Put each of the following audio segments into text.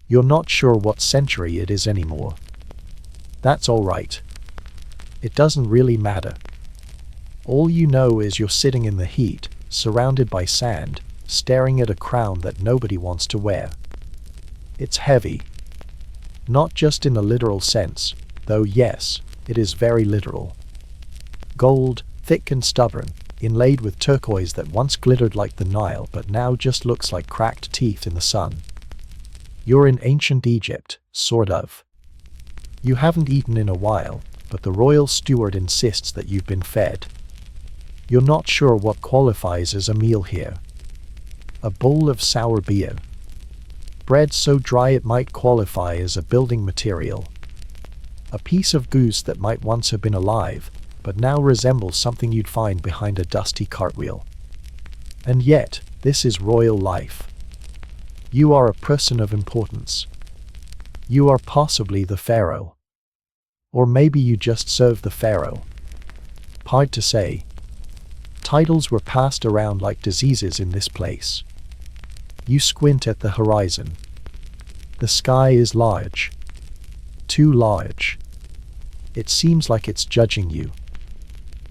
You're not sure what century it is anymore. That's alright. It doesn't really matter. All you know is you're sitting in the heat, surrounded by sand, staring at a crown that nobody wants to wear. It's heavy. Not just in a literal sense, though yes, it is very literal. Gold, thick and stubborn, inlaid with turquoise that once glittered like the Nile but now just looks like cracked teeth in the sun. You're in ancient Egypt, sort of. You haven't eaten in a while, but the royal steward insists that you've been fed. You're not sure what qualifies as a meal here. A bowl of sour beer. Bread so dry it might qualify as a building material. A piece of goose that might once have been alive, but now resembles something you'd find behind a dusty cartwheel. And yet, this is royal life. You are a person of importance. You are possibly the Pharaoh. Or maybe you just serve the Pharaoh. Hard to say. Titles were passed around like diseases in this place. You squint at the horizon. The sky is large. Too large. It seems like it's judging you.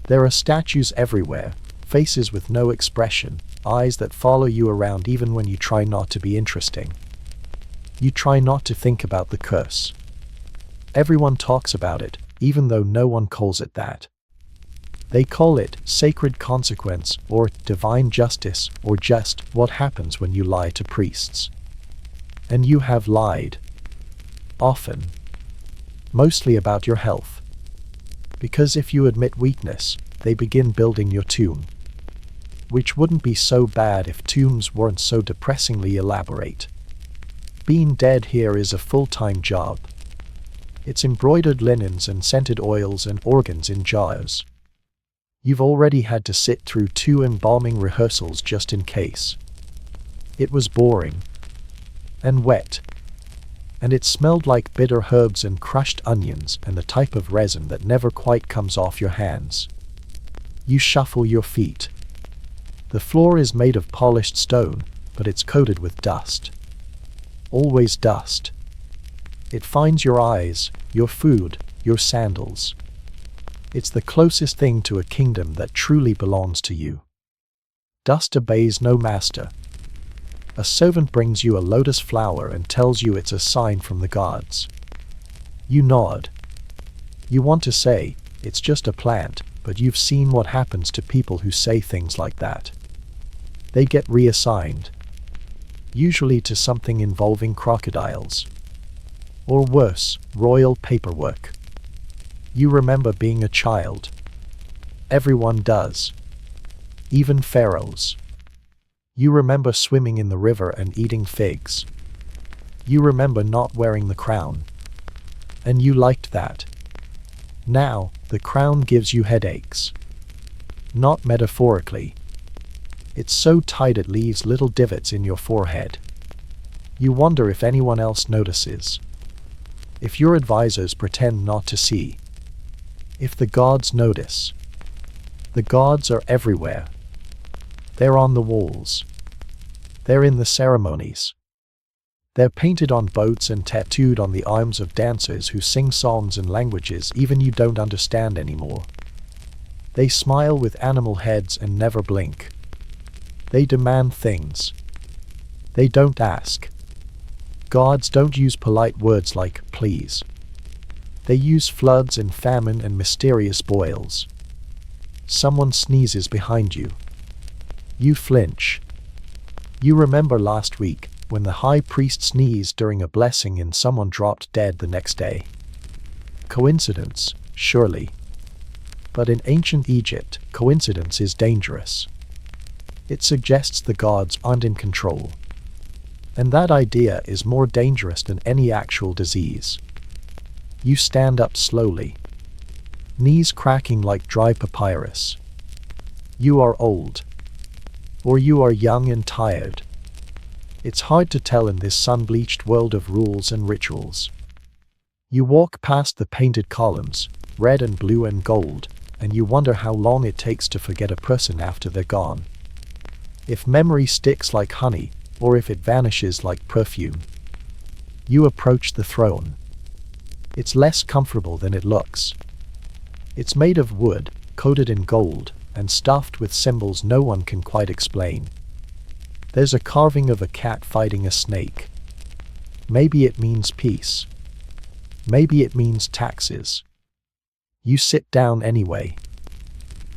There are statues everywhere, faces with no expression, eyes that follow you around even when you try not to be interesting. You try not to think about the curse. Everyone talks about it, even though no one calls it that. They call it sacred consequence, or divine justice, or just what happens when you lie to priests. And you have lied. Often. Mostly about your health. Because if you admit weakness, they begin building your tomb. Which wouldn't be so bad if tombs weren't so depressingly elaborate. Being dead here is a full-time job. It's embroidered linens and scented oils and organs in jars. You've already had to sit through 2 embalming rehearsals just in case. It was boring. And wet. And it smelled like bitter herbs and crushed onions and the type of resin that never quite comes off your hands. You shuffle your feet. The floor is made of polished stone, but it's coated with dust. Always dust. It finds your eyes, your food, your sandals. It's the closest thing to a kingdom that truly belongs to you. Dust obeys no master. A servant brings you a lotus flower and tells you it's a sign from the gods. You nod. You want to say, it's just a plant, but you've seen what happens to people who say things like that. They get reassigned. Usually to something involving crocodiles. Or worse, royal paperwork. You remember being a child. Everyone does. Even pharaohs. You remember swimming in the river and eating figs. You remember not wearing the crown. And you liked that. Now, the crown gives you headaches. Not metaphorically. It's so tight it leaves little divots in your forehead. You wonder if anyone else notices. If your advisors pretend not to see. If the gods notice. The gods are everywhere. They're on the walls. They're in the ceremonies. They're painted on boats and tattooed on the arms of dancers who sing songs in languages even you don't understand anymore. They smile with animal heads and never blink. They demand things. They don't ask. Gods don't use polite words like please. They use floods and famine and mysterious boils. Someone sneezes behind you. You flinch. You remember last week, when the high priest sneezed during a blessing and someone dropped dead the next day. Coincidence, surely. But in ancient Egypt, coincidence is dangerous. It suggests the gods aren't in control. And that idea is more dangerous than any actual disease. You stand up slowly. Knees cracking like dry papyrus. You are old. Or you are young and tired. It's hard to tell in this sun-bleached world of rules and rituals. You walk past the painted columns, red and blue and gold, and you wonder how long it takes to forget a person after they're gone. If memory sticks like honey, or if it vanishes like perfume. You approach the throne. It's less comfortable than it looks. It's made of wood, coated in gold, and stuffed with symbols no one can quite explain. There's a carving of a cat fighting a snake. Maybe it means peace. Maybe it means taxes. You sit down anyway.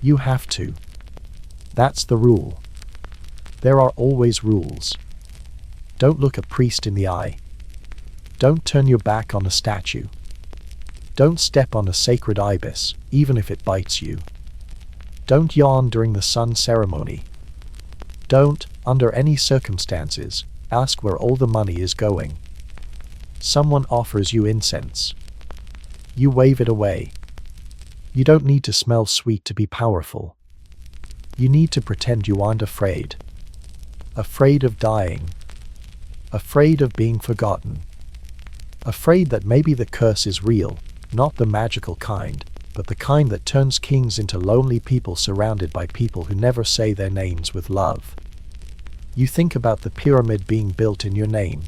You have to. That's the rule. There are always rules. Don't look a priest in the eye. Don't turn your back on a statue. Don't step on a sacred ibis, even if it bites you. Don't yawn during the sun ceremony. Don't, under any circumstances, ask where all the money is going. Someone offers you incense. You wave it away. You don't need to smell sweet to be powerful. You need to pretend you aren't afraid. Afraid of dying. Afraid of being forgotten. Afraid that maybe the curse is real, not the magical kind, but the kind that turns kings into lonely people surrounded by people who never say their names with love. You think about the pyramid being built in your name.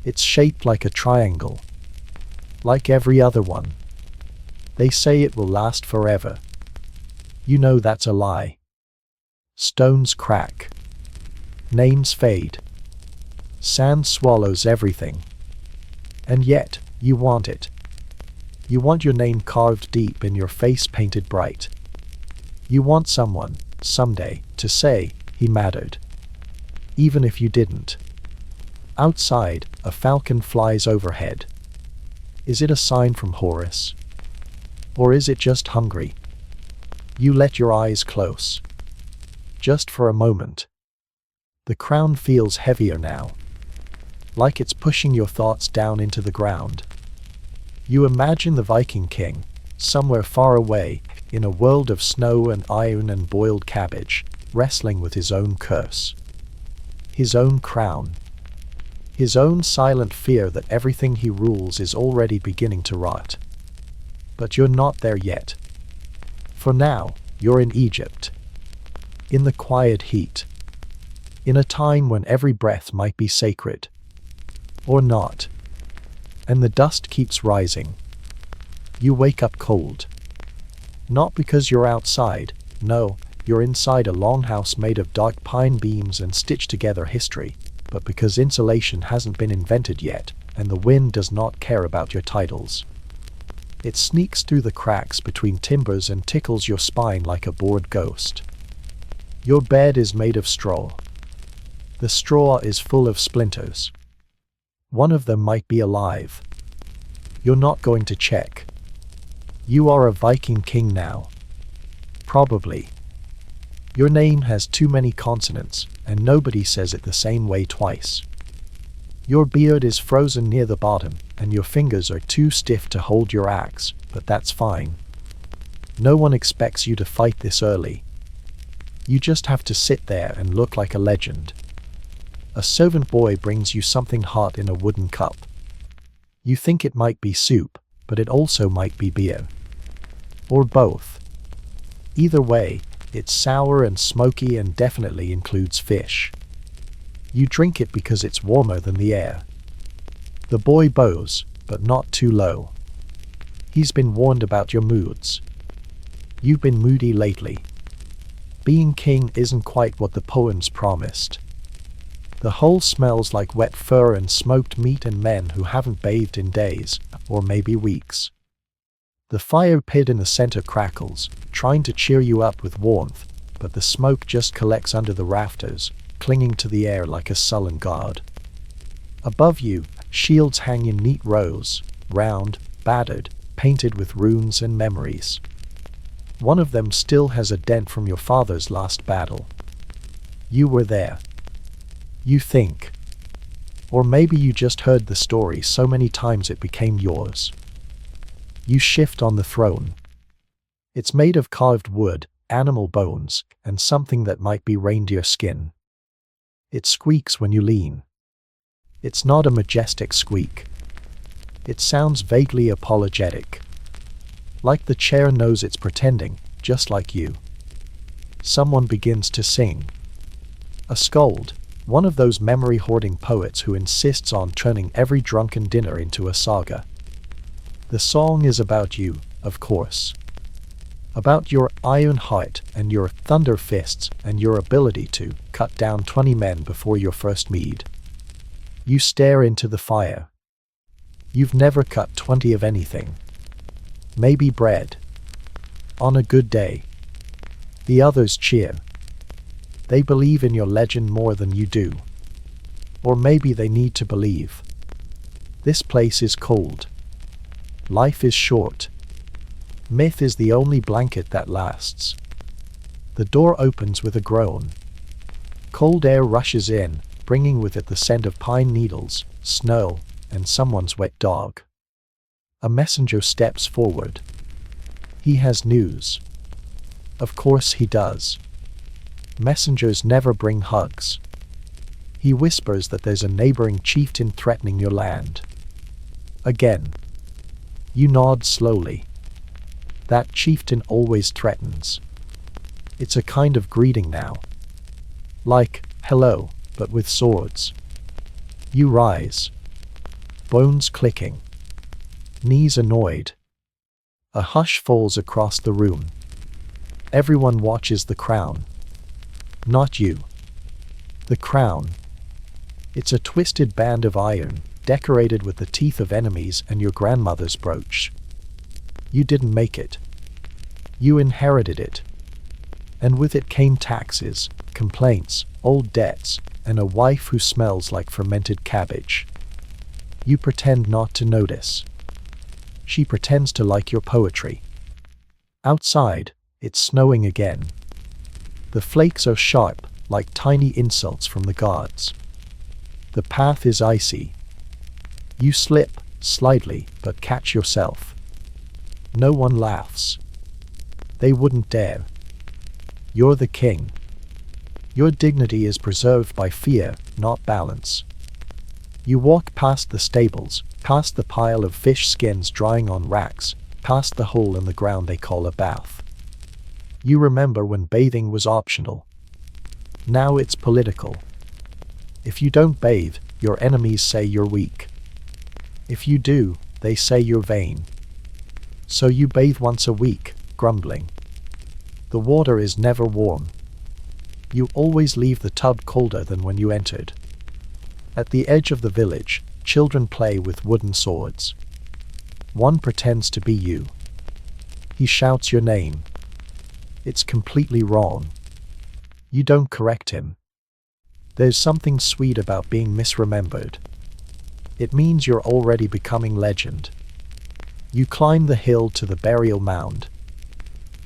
It's shaped like a triangle. Like every other one. They say it will last forever. You know that's a lie. Stones crack. Names fade. Sand swallows everything. And yet, you want it. You want your name carved deep in your face, painted bright. You want someone, someday, to say, he mattered. Even if you didn't. Outside, a falcon flies overhead. Is it a sign from Horus? Or is it just hungry? You let your eyes close. Just for a moment. The crown feels heavier now. Like it's pushing your thoughts down into the ground. You imagine the Viking king, somewhere far away, in a world of snow and iron and boiled cabbage, wrestling with his own curse. His own crown. His own silent fear that everything he rules is already beginning to rot. But you're not there yet. For now, you're in Egypt. In the quiet heat. In a time when every breath might be sacred. Or not. And the dust keeps rising. You wake up cold. Not because you're outside, no, you're inside a longhouse made of dark pine beams and stitched together history, but because insulation hasn't been invented yet, and the wind does not care about your titles. It sneaks through the cracks between timbers and tickles your spine like a bored ghost. Your bed is made of straw. The straw is full of splinters. One of them might be alive. You're not going to check. You are a Viking king now. Probably. Your name has too many consonants, and nobody says it the same way twice. Your beard is frozen near the bottom, and your fingers are too stiff to hold your axe, but that's fine. No one expects you to fight this early. You just have to sit there and look like a legend. A servant boy brings you something hot in a wooden cup. You think it might be soup, but it also might be beer. Or both. Either way, it's sour and smoky and definitely includes fish. You drink it because it's warmer than the air. The boy bows, but not too low. He's been warned about your moods. You've been moody lately. Being king isn't quite what the poems promised. The hole smells like wet fur and smoked meat and men who haven't bathed in days, or maybe weeks. The fire pit in the center crackles, trying to cheer you up with warmth, but the smoke just collects under the rafters, clinging to the air like a sullen god. Above you, shields hang in neat rows, round, battered, painted with runes and memories. One of them still has a dent from your father's last battle. You were there. You think. Or maybe you just heard the story so many times it became yours. You shift on the throne. It's made of carved wood, animal bones, and something that might be reindeer skin. It squeaks when you lean. It's not a majestic squeak. It sounds vaguely apologetic. Like the chair knows it's pretending, just like you. Someone begins to sing. A scold, One of those memory-hoarding poets who insists on turning every drunken dinner into a saga. The song is about you, of course. About your iron heart and your thunder fists and your ability to cut down 20 men before your first mead. You stare into the fire. You've never cut 20 of anything. Maybe bread. On a good day. The others cheer. They believe in your legend more than you do. Or maybe they need to believe. This place is cold. Life is short. Myth is the only blanket that lasts. The door opens with a groan. Cold air rushes in, bringing with it the scent of pine needles, snow, and someone's wet dog. A messenger steps forward. He has news. Of course he does. Messengers never bring hugs. He whispers that there's a neighboring chieftain threatening your land. Again. You nod slowly. That chieftain always threatens. It's a kind of greeting now. Like, hello, but with swords. You rise. Bones clicking. Knees annoyed. A hush falls across the room. Everyone watches the crown. Not you. The crown. It's a twisted band of iron, decorated with the teeth of enemies and your grandmother's brooch. You didn't make it. You inherited it. And with it came taxes, complaints, old debts, and a wife who smells like fermented cabbage. You pretend not to notice. She pretends to like your poetry. Outside, it's snowing again. The flakes are sharp, like tiny insults from the gods. The path is icy. You slip, slightly, but catch yourself. No one laughs. They wouldn't dare. You're the king. Your dignity is preserved by fear, not balance. You walk past the stables, past the pile of fish skins drying on racks, past the hole in the ground they call a bath. You remember when bathing was optional. Now it's political. If you don't bathe, your enemies say you're weak. If you do, they say you're vain. So you bathe once a week, grumbling. The water is never warm. You always leave the tub colder than when you entered. At the edge of the village, children play with wooden swords. One pretends to be you. He shouts your name. It's completely wrong. You don't correct him. There's something sweet about being misremembered. It means you're already becoming legend. You climb the hill to the burial mound.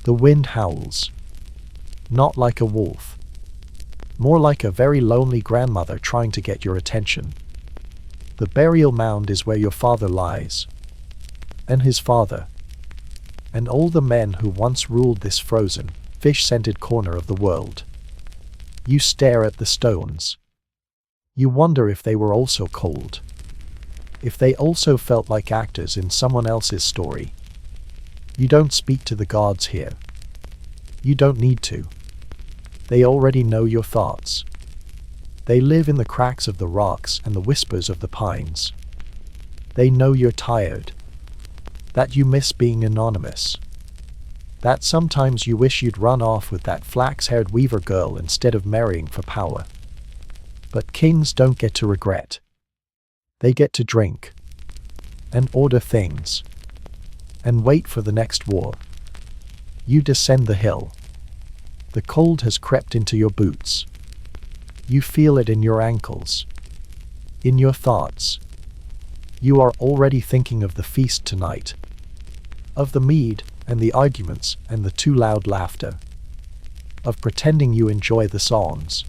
The wind howls. Not like a wolf. More like a very lonely grandmother trying to get your attention. The burial mound is where your father lies. And his father. And all the men who once ruled this frozen, fish-scented corner of the world. You stare at the stones. You wonder if they were also cold. If they also felt like actors in someone else's story. You don't speak to the gods here. You don't need to. They already know your thoughts. They live in the cracks of the rocks and the whispers of the pines. They know you're tired. That you miss being anonymous. That sometimes you wish you'd run off with that flax-haired weaver girl instead of marrying for power. But kings don't get to regret. They get to drink. And order things. And wait for the next war. You descend the hill. The cold has crept into your boots. You feel it in your ankles. In your thoughts. You are already thinking of the feast tonight. Of the mead, and the arguments, and the too loud laughter. Of pretending you enjoy the songs.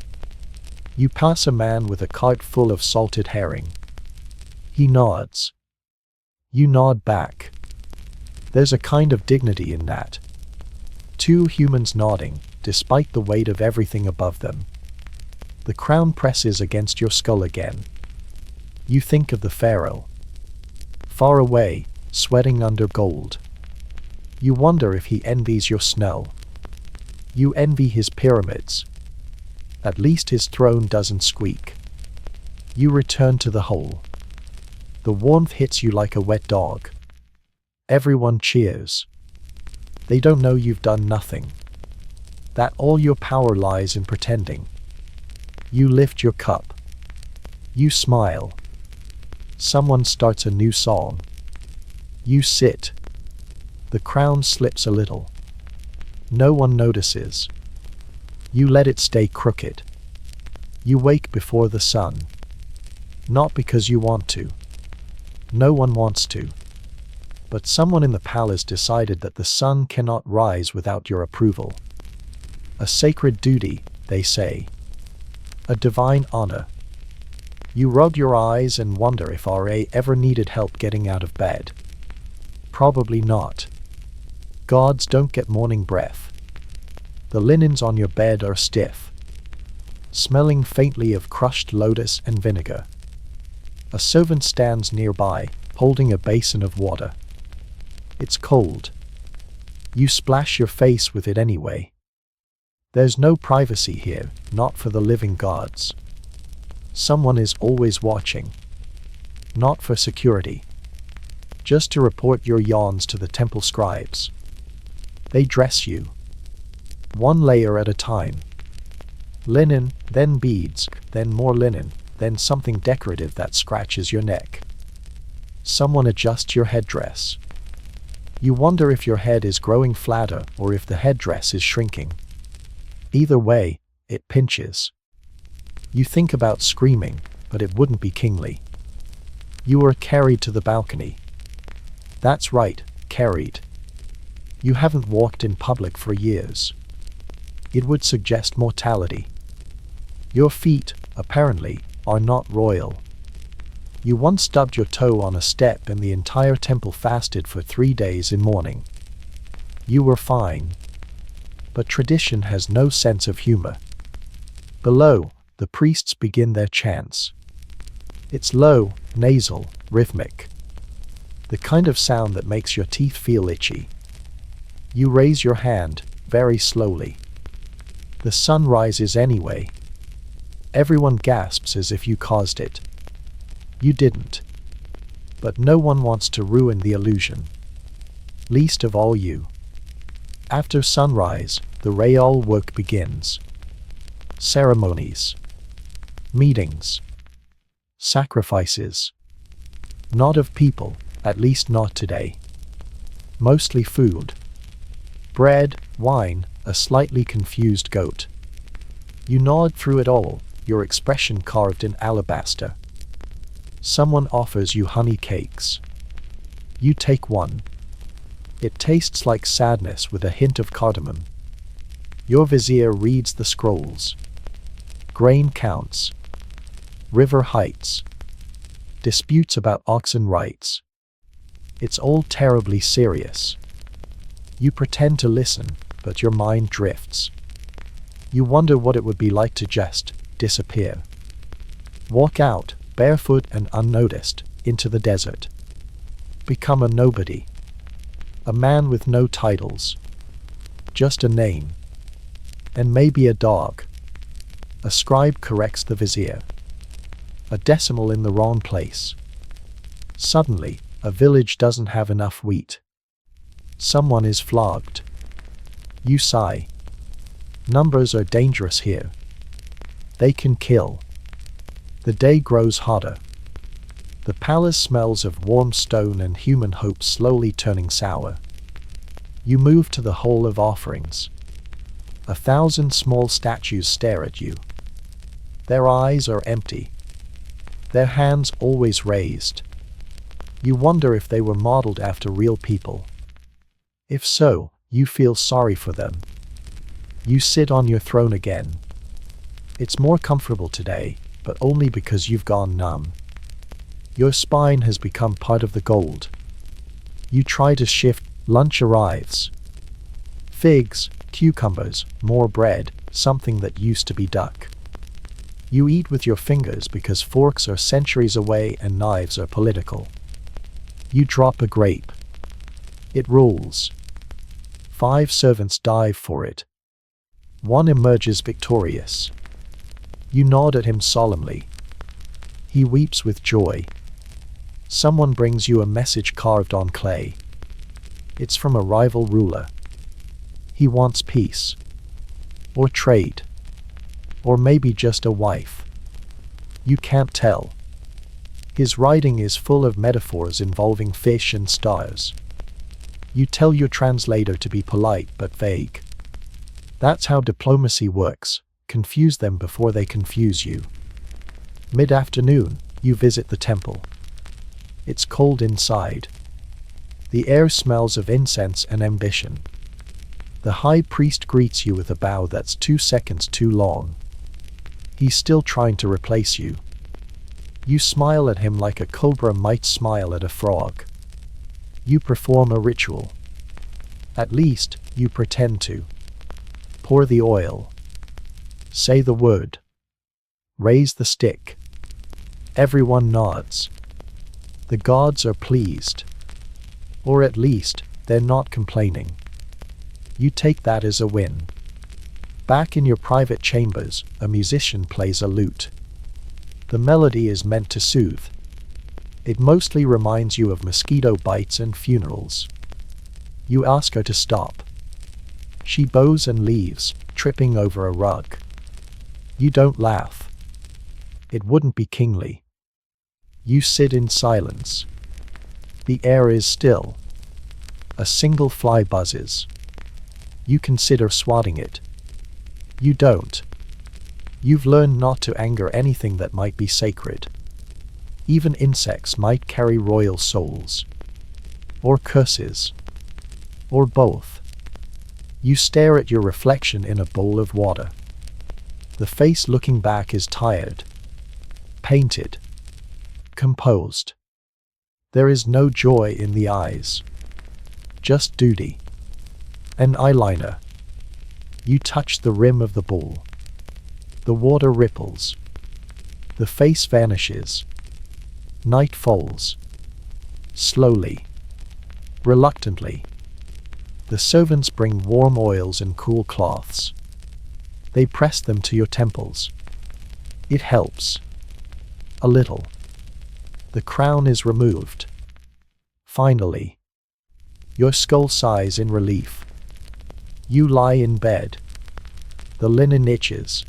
You pass a man with a cart full of salted herring. He nods. You nod back. There's a kind of dignity in that. Two humans nodding, despite the weight of everything above them. The crown presses against your skull again. You think of the Pharaoh. Far away, sweating under gold. You wonder if he envies your snow. You envy his pyramids. At least his throne doesn't squeak. You return to the hole. The warmth hits you like a wet dog. Everyone cheers. They don't know you've done nothing. That all your power lies in pretending. You lift your cup. You smile. Someone starts a new song. You sit. The crown slips a little. No one notices. You let it stay crooked. You wake before the sun. Not because you want to. No one wants to. But someone in the palace decided that the sun cannot rise without your approval. A sacred duty, they say. A divine honor. You rub your eyes and wonder if RA ever needed help getting out of bed. Probably not. Gods don't get morning breath. The linens on your bed are stiff, smelling faintly of crushed lotus and vinegar. A servant stands nearby, holding a basin of water. It's cold. You splash your face with it anyway. There's no privacy here, not for the living gods. Someone is always watching. Not for security. Just to report your yawns to the temple scribes. They dress you. One layer at a time. Linen, then beads, then more linen, then something decorative that scratches your neck. Someone adjusts your headdress. You wonder if your head is growing flatter or if the headdress is shrinking. Either way, it pinches. You think about screaming, but it wouldn't be kingly. You are carried to the balcony. That's right, carried. You haven't walked in public for years. It would suggest mortality. Your feet, apparently, are not royal. You once stubbed your toe on a step and the entire temple fasted for 3 days in mourning. You were fine. But tradition has no sense of humor. Below, the priests begin their chants. It's low, nasal, rhythmic. The kind of sound that makes your teeth feel itchy. You raise your hand, very slowly. The sun rises anyway. Everyone gasps as if you caused it. You didn't. But no one wants to ruin the illusion. Least of all you. After sunrise, the real work begins. Ceremonies. Meetings. Sacrifices. Not of people, at least not today. Mostly food. Bread, wine, a slightly confused goat. You nod through it all, your expression carved in alabaster. Someone offers you honey cakes. You take one. It tastes like sadness with a hint of cardamom. Your vizier reads the scrolls. Grain counts. River heights. Disputes about oxen rights. It's all terribly serious. You pretend to listen, but your mind drifts. You wonder what it would be like to just disappear. Walk out, barefoot and unnoticed, into the desert. Become a nobody. A man with no titles. Just a name. And maybe a dog. A scribe corrects the vizier. A decimal in the wrong place. Suddenly, a village doesn't have enough wheat. Someone is flogged. You sigh. Numbers are dangerous here. They can kill. The day grows hotter. The palace smells of warm stone and human hope slowly turning sour. You move to the hall of offerings. 1,000 small statues stare at you. Their eyes are empty. Their hands always raised. You wonder if they were modeled after real people. If so, you feel sorry for them. You sit on your throne again. It's more comfortable today, but only because you've gone numb. Your spine has become part of the gold. You try to shift. Lunch arrives. Figs, cucumbers, more bread, something that used to be duck. You eat with your fingers because forks are centuries away and knives are political. You drop a grape. It rolls. 5 servants dive for it. One emerges victorious. You nod at him solemnly. He weeps with joy. Someone brings you a message carved on clay. It's from a rival ruler. He wants peace. Or trade. Or maybe just a wife. You can't tell. His writing is full of metaphors involving fish and stars. You tell your translator to be polite but vague. That's how diplomacy works. Confuse them before they confuse you. Mid-afternoon, you visit the temple. It's cold inside. The air smells of incense and ambition. The high priest greets you with a bow that's 2 seconds too long. He's still trying to replace you. You smile at him like a cobra might smile at a frog. You perform a ritual. At least, you pretend to. Pour the oil. Say the word. Raise the stick. Everyone nods. The gods are pleased. Or at least, they're not complaining. You take that as a win. Back in your private chambers, a musician plays a lute. The melody is meant to soothe. It mostly reminds you of mosquito bites and funerals. You ask her to stop. She bows and leaves, tripping over a rug. You don't laugh. It wouldn't be kingly. You sit in silence. The air is still. A single fly buzzes. You consider swatting it. You don't. You've learned not to anger anything that might be sacred. Even insects might carry royal souls. Or curses. Or both. You stare at your reflection in a bowl of water. The face looking back is tired. Painted. Composed. There is no joy in the eyes. Just duty. An eyeliner. You touch the rim of the bowl. The water ripples. The face vanishes. Night falls. Slowly. Reluctantly. The servants bring warm oils and cool cloths. They press them to your temples. It helps. A little. The crown is removed. Finally. Your skull sighs in relief. You lie in bed. The linen itches.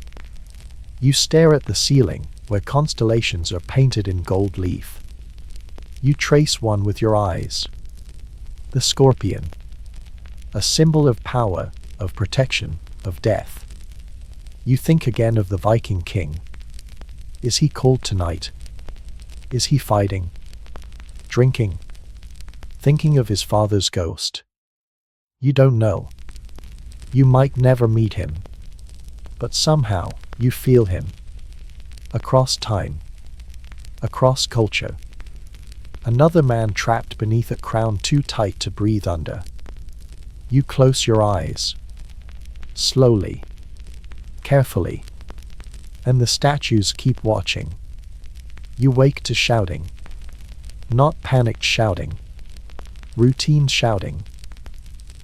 You stare at the ceiling, where constellations are painted in gold leaf. You trace one with your eyes. The scorpion. A symbol of power, of protection, of death. You think again of the Viking king. Is he cold tonight? Is he fighting? Drinking? Thinking of his father's ghost? You don't know. You might never meet him. But somehow, you feel him. Across time. Across culture. Another man trapped beneath a crown too tight to breathe under. You close your eyes. Slowly. Carefully. And the statues keep watching. You wake to shouting. Not panicked shouting. Routine shouting.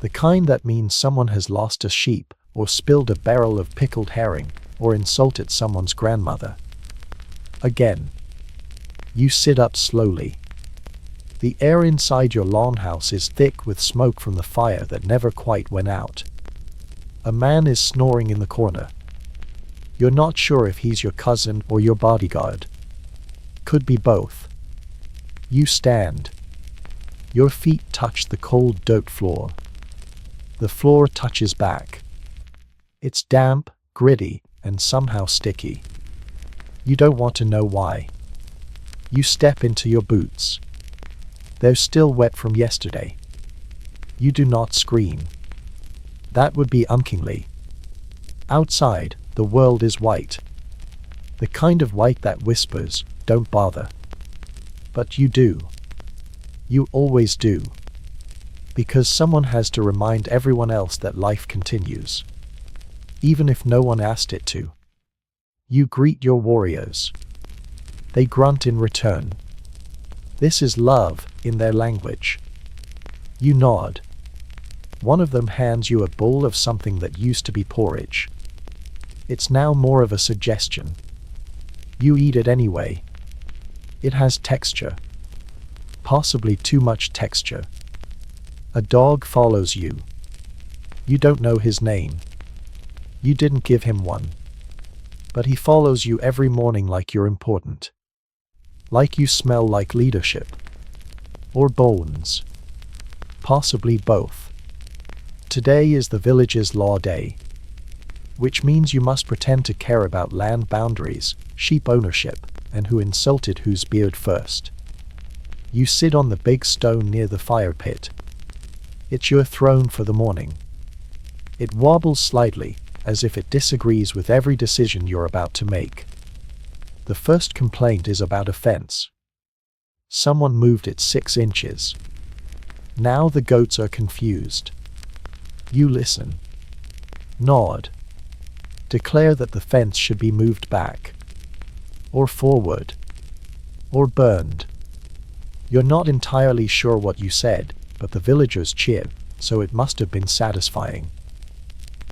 The kind that means someone has lost a sheep, or spilled a barrel of pickled herring, or insulted someone's grandmother. Again. You sit up slowly. The air inside your longhouse is thick with smoke from the fire that never quite went out. A man is snoring in the corner. You're not sure if he's your cousin or your bodyguard. Could be both. You stand. Your feet touch the cold dirt floor. The floor touches back. It's damp, gritty, and somehow sticky. You don't want to know why. You step into your boots. They're still wet from yesterday. You do not scream. That would be unkingly. Outside, the world is white. The kind of white that whispers, "Don't bother." But you do. You always do. Because someone has to remind everyone else that life continues. Even if no one asked it to. You greet your warriors. They grunt in return. This is love, in their language. You nod. One of them hands you a bowl of something that used to be porridge. It's now more of a suggestion. You eat it anyway. It has texture. Possibly too much texture. A dog follows you. You don't know his name. You didn't give him one. But he follows you every morning like you're important. Like you smell like leadership. Or bones. Possibly both. Today is the village's law day. Which means you must pretend to care about land boundaries, sheep ownership, and who insulted whose beard first. You sit on the big stone near the fire pit. It's your throne for the morning. It wobbles slightly, as if it disagrees with every decision you're about to make. The first complaint is about a fence. Someone moved it 6 inches. Now the goats are confused. You listen. Nod. Declare that the fence should be moved back. Or forward. Or burned. You're not entirely sure what you said, but the villagers cheer, so it must have been satisfying.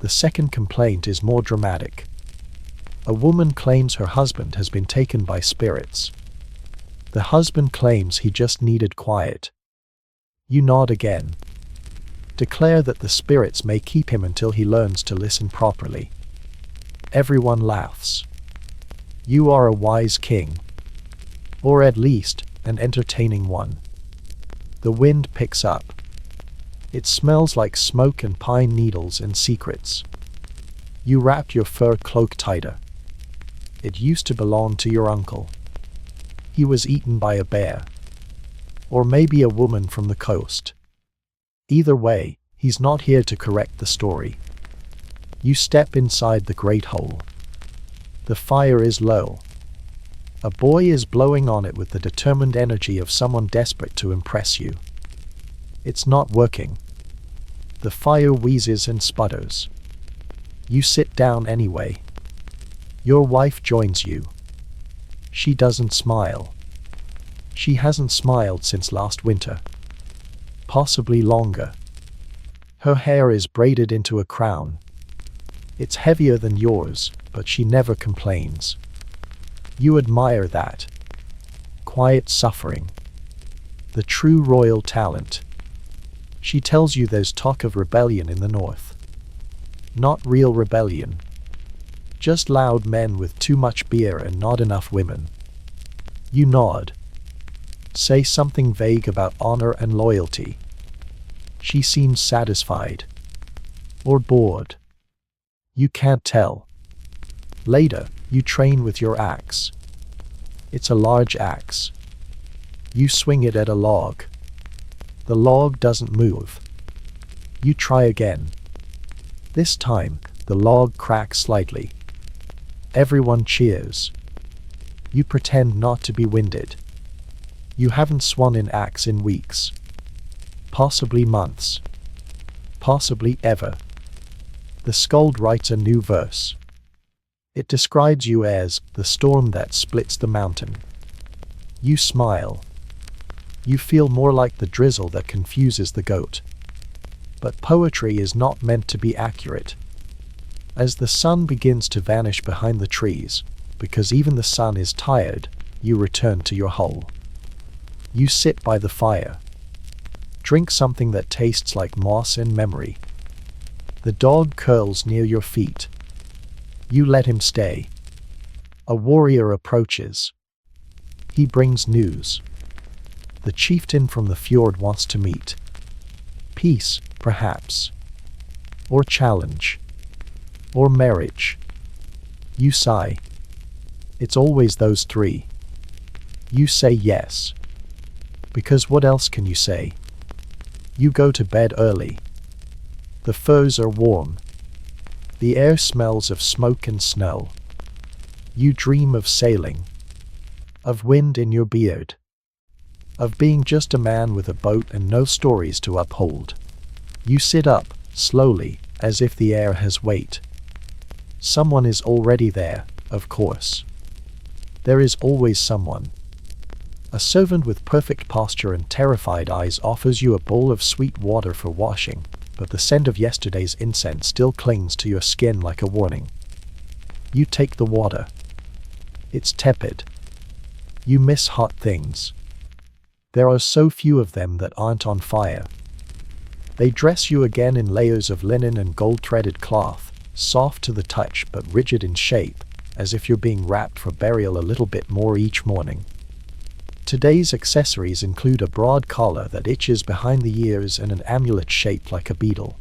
The second complaint is more dramatic. A woman claims her husband has been taken by spirits. The husband claims he just needed quiet. You nod again. Declare that the spirits may keep him until he learns to listen properly. Everyone laughs. You are a wise king. Or at least, an entertaining one. The wind picks up. It smells like smoke and pine needles and secrets. You wrap your fur cloak tighter. It used to belong to your uncle. He was eaten by a bear. Or maybe a woman from the coast. Either way, he's not here to correct the story. You step inside the great hole. The fire is low. A boy is blowing on it with the determined energy of someone desperate to impress you. It's not working. The fire wheezes and sputters. You sit down anyway. Your wife joins you. She doesn't smile. She hasn't smiled since last winter. Possibly longer. Her hair is braided into a crown. It's heavier than yours, but she never complains. You admire that. Quiet suffering. The true royal talent. She tells you there's talk of rebellion in the north. Not real rebellion. Just loud men with too much beer and not enough women. You nod. Say something vague about honor and loyalty. She seems satisfied. Or bored. You can't tell. Later, you train with your axe. It's a large axe. You swing it at a log. The log doesn't move. You try again. This time, the log cracks slightly. Everyone cheers. You pretend not to be winded. You haven't swung an axe in weeks. Possibly months. Possibly ever. The skald writes a new verse. It describes you as the storm that splits the mountain. You smile. You feel more like the drizzle that confuses the goat. But poetry is not meant to be accurate. As the sun begins to vanish behind the trees, because even the sun is tired, you return to your hole. You sit by the fire. Drink something that tastes like moss and memory. The dog curls near your feet. You let him stay. A warrior approaches. He brings news. The chieftain from the fjord wants to meet. Peace, perhaps. Or challenge. Or marriage. You sigh. It's always those 3. You say yes. Because what else can you say? You go to bed early. The furs are warm. The air smells of smoke and snow. You dream of sailing. Of wind in your beard. Of being just a man with a boat and no stories to uphold. You sit up, slowly, as if the air has weight. Someone is already there, of course. There is always someone. A servant with perfect posture and terrified eyes offers you a bowl of sweet water for washing, but the scent of yesterday's incense still clings to your skin like a warning. You take the water. It's tepid. You miss hot things. There are so few of them that aren't on fire. They dress you again in layers of linen and gold-threaded cloth, soft to the touch but rigid in shape, as if you're being wrapped for burial a little bit more each morning. Today's accessories include a broad collar that itches behind the ears and an amulet shaped like a beetle.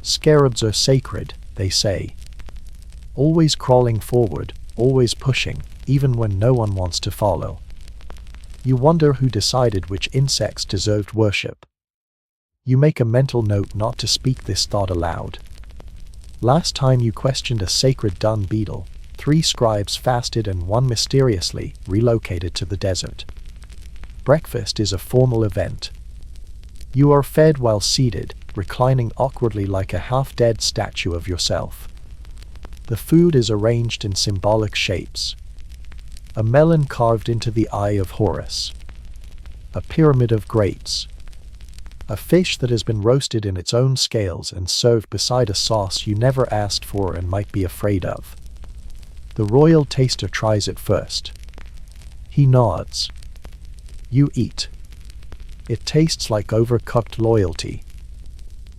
Scarabs are sacred, they say. Always crawling forward, always pushing, even when no one wants to follow. You wonder who decided which insects deserved worship. You make a mental note not to speak this thought aloud. Last time you questioned a sacred dung beetle, 3 scribes fasted and 1 mysteriously relocated to the desert. Breakfast is a formal event. You are fed while seated, reclining awkwardly like a half-dead statue of yourself. The food is arranged in symbolic shapes. A melon carved into the eye of Horus. A pyramid of grapes. A fish that has been roasted in its own scales and served beside a sauce you never asked for and might be afraid of. The royal taster tries it first. He nods. You eat. It tastes like overcooked loyalty.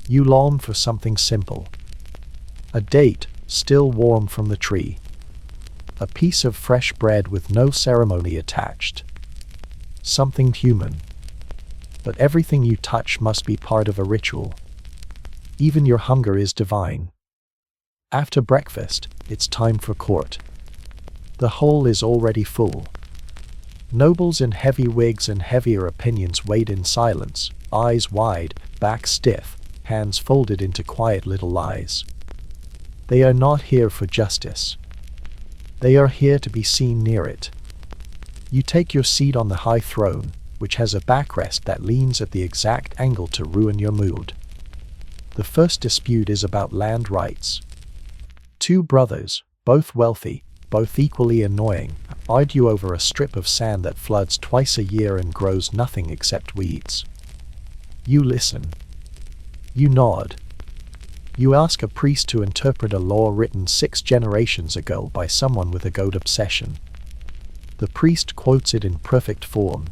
You long for something simple. A date, still warm from the tree. A piece of fresh bread with no ceremony attached. Something human. But everything you touch must be part of a ritual. Even your hunger is divine. After breakfast, it's time for court. The hall is already full. Nobles in heavy wigs and heavier opinions wait in silence, eyes wide, backs stiff, hands folded into quiet little lies. They are not here for justice. They are here to be seen near it. You take your seat on the high throne, which has a backrest that leans at the exact angle to ruin your mood. The first dispute is about land rights. 2 brothers, both wealthy, both equally annoying, argue over a strip of sand that floods twice a year and grows nothing except weeds. You listen. You nod. You ask a priest to interpret a law written 6 generations ago by someone with a goat obsession. The priest quotes it in perfect form.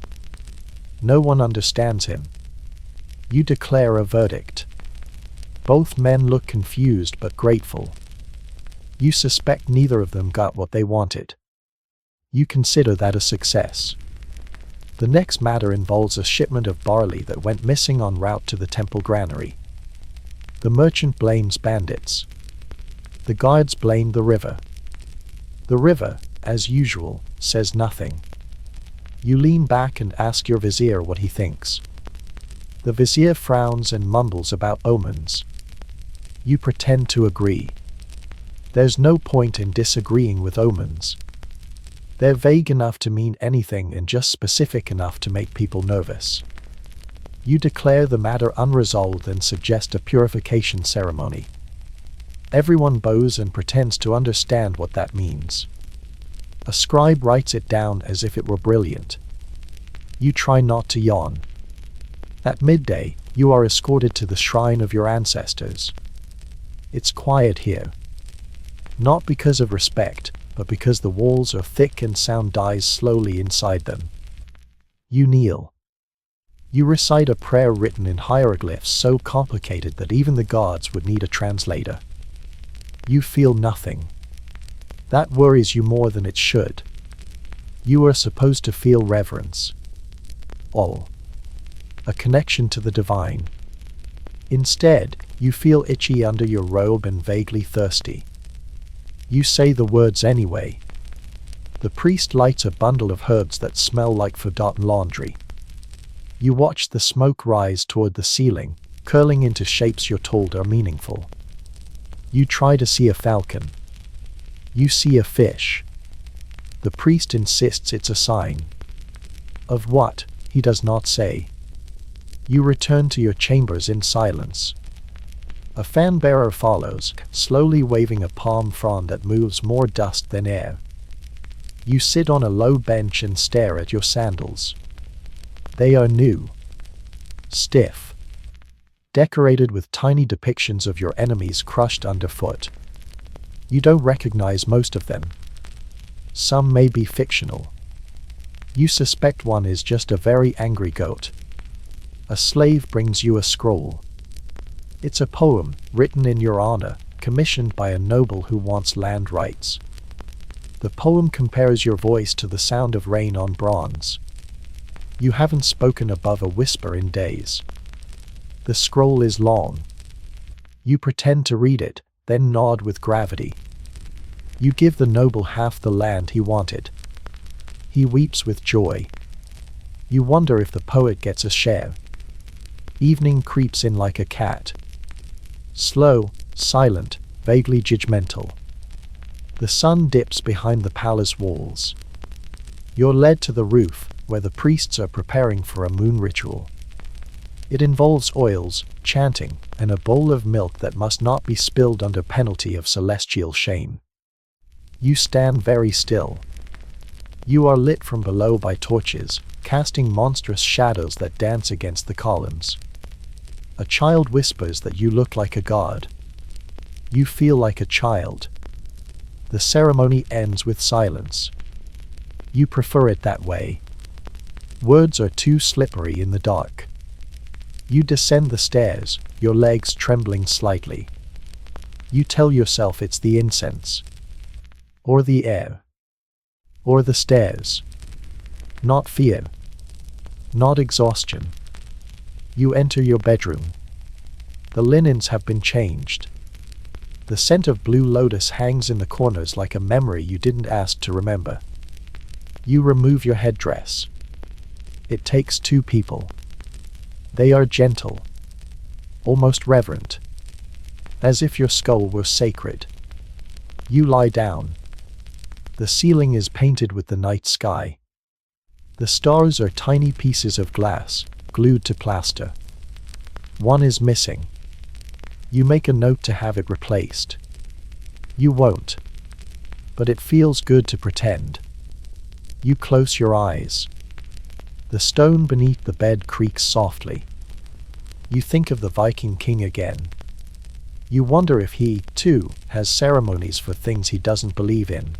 No one understands him. You declare a verdict. Both men look confused but grateful. You suspect neither of them got what they wanted. You consider that a success. The next matter involves a shipment of barley that went missing en route to the temple granary. The merchant blames bandits. The guards blame the river. The river, as usual, says nothing. You lean back and ask your vizier what he thinks. The vizier frowns and mumbles about omens. You pretend to agree. There's no point in disagreeing with omens. They're vague enough to mean anything and just specific enough to make people nervous. You declare the matter unresolved and suggest a purification ceremony. Everyone bows and pretends to understand what that means. A scribe writes it down as if it were brilliant. You try not to yawn. At midday, you are escorted to the shrine of your ancestors. It's quiet here. Not because of respect, but because the walls are thick and sound dies slowly inside them. You kneel. You recite a prayer written in hieroglyphs so complicated that even the gods would need a translator. You feel nothing. That worries you more than it should. You are supposed to feel reverence. Awe. A connection to the divine. Instead, you feel itchy under your robe and vaguely thirsty. You say the words anyway. The priest lights a bundle of herbs that smell like forgotten laundry. You watch the smoke rise toward the ceiling, curling into shapes you're told are meaningful. You try to see a falcon. You see a fish. The priest insists it's a sign. Of what, he does not say. You return to your chambers in silence. A fan-bearer follows, slowly waving a palm frond that moves more dust than air. You sit on a low bench and stare at your sandals. They are new. Stiff. Decorated with tiny depictions of your enemies crushed underfoot. You don't recognize most of them. Some may be fictional. You suspect one is just a very angry goat. A slave brings you a scroll. It's a poem, written in your honor, commissioned by a noble who wants land rights. The poem compares your voice to the sound of rain on bronze. You haven't spoken above a whisper in days. The scroll is long. You pretend to read it, then nod with gravity. You give the noble half the land he wanted. He weeps with joy. You wonder if the poet gets a share. Evening creeps in like a cat. Slow, silent, vaguely judgmental. The sun dips behind the palace walls. You're led to the roof, where the priests are preparing for a moon ritual. It involves oils, chanting, and a bowl of milk that must not be spilled under penalty of celestial shame. You stand very still. You are lit from below by torches, casting monstrous shadows that dance against the columns. A child whispers that you look like a god. You feel like a child. The ceremony ends with silence. You prefer it that way. Words are too slippery in the dark. You descend the stairs, your legs trembling slightly. You tell yourself it's the incense. Or the air. Or the stairs. Not fear. Not exhaustion. You enter your bedroom. The linens have been changed. The scent of blue lotus hangs in the corners like a memory you didn't ask to remember. You remove your headdress. It takes two people. They are gentle. Almost reverent. As if your skull were sacred. You lie down. The ceiling is painted with the night sky. The stars are tiny pieces of glass, glued to plaster. One is missing. You make a note to have it replaced. You won't. But it feels good to pretend. You close your eyes. The stone beneath the bed creaks softly. You think of the Viking king again. You wonder if he, too, has ceremonies for things he doesn't believe in.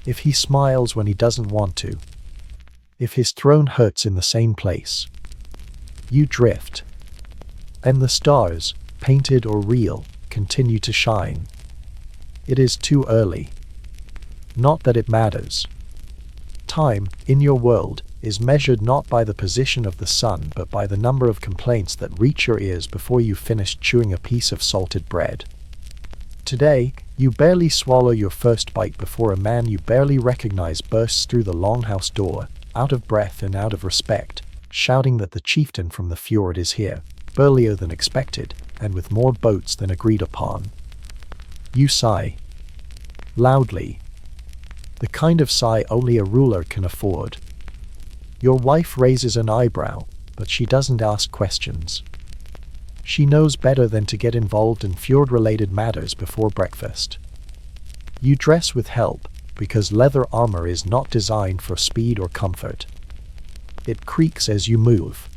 If he smiles when he doesn't want to. If his throne hurts in the same place. You drift. And the stars, painted or real, continue to shine. It is too early. Not that it matters. Time, in your world, is measured not by the position of the sun but by the number of complaints that reach your ears before you finish chewing a piece of salted bread. Today, you barely swallow your first bite before a man you barely recognize bursts through the longhouse door, out of breath and out of respect, shouting that the chieftain from the fjord is here, burlier than expected, and with more boats than agreed upon. You sigh. Loudly. The kind of sigh only a ruler can afford. Your wife raises an eyebrow, but she doesn't ask questions. She knows better than to get involved in fjord-related matters before breakfast. You dress with help, because leather armor is not designed for speed or comfort. It creaks as you move.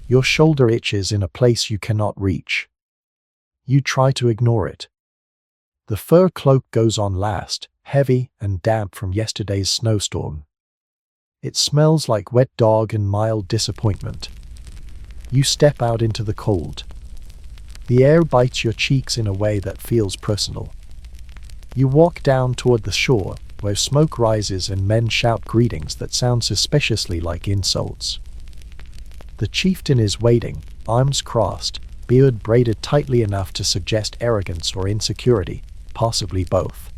Your shoulder itches in a place you cannot reach. You try to ignore it. The fur cloak goes on last, heavy and damp from yesterday's snowstorm. It smells like wet dog and mild disappointment. You step out into the cold. The air bites your cheeks in a way that feels personal. You walk down toward the shore, where smoke rises and men shout greetings that sound suspiciously like insults. The chieftain is waiting, arms crossed, beard braided tightly enough to suggest arrogance or insecurity, possibly both.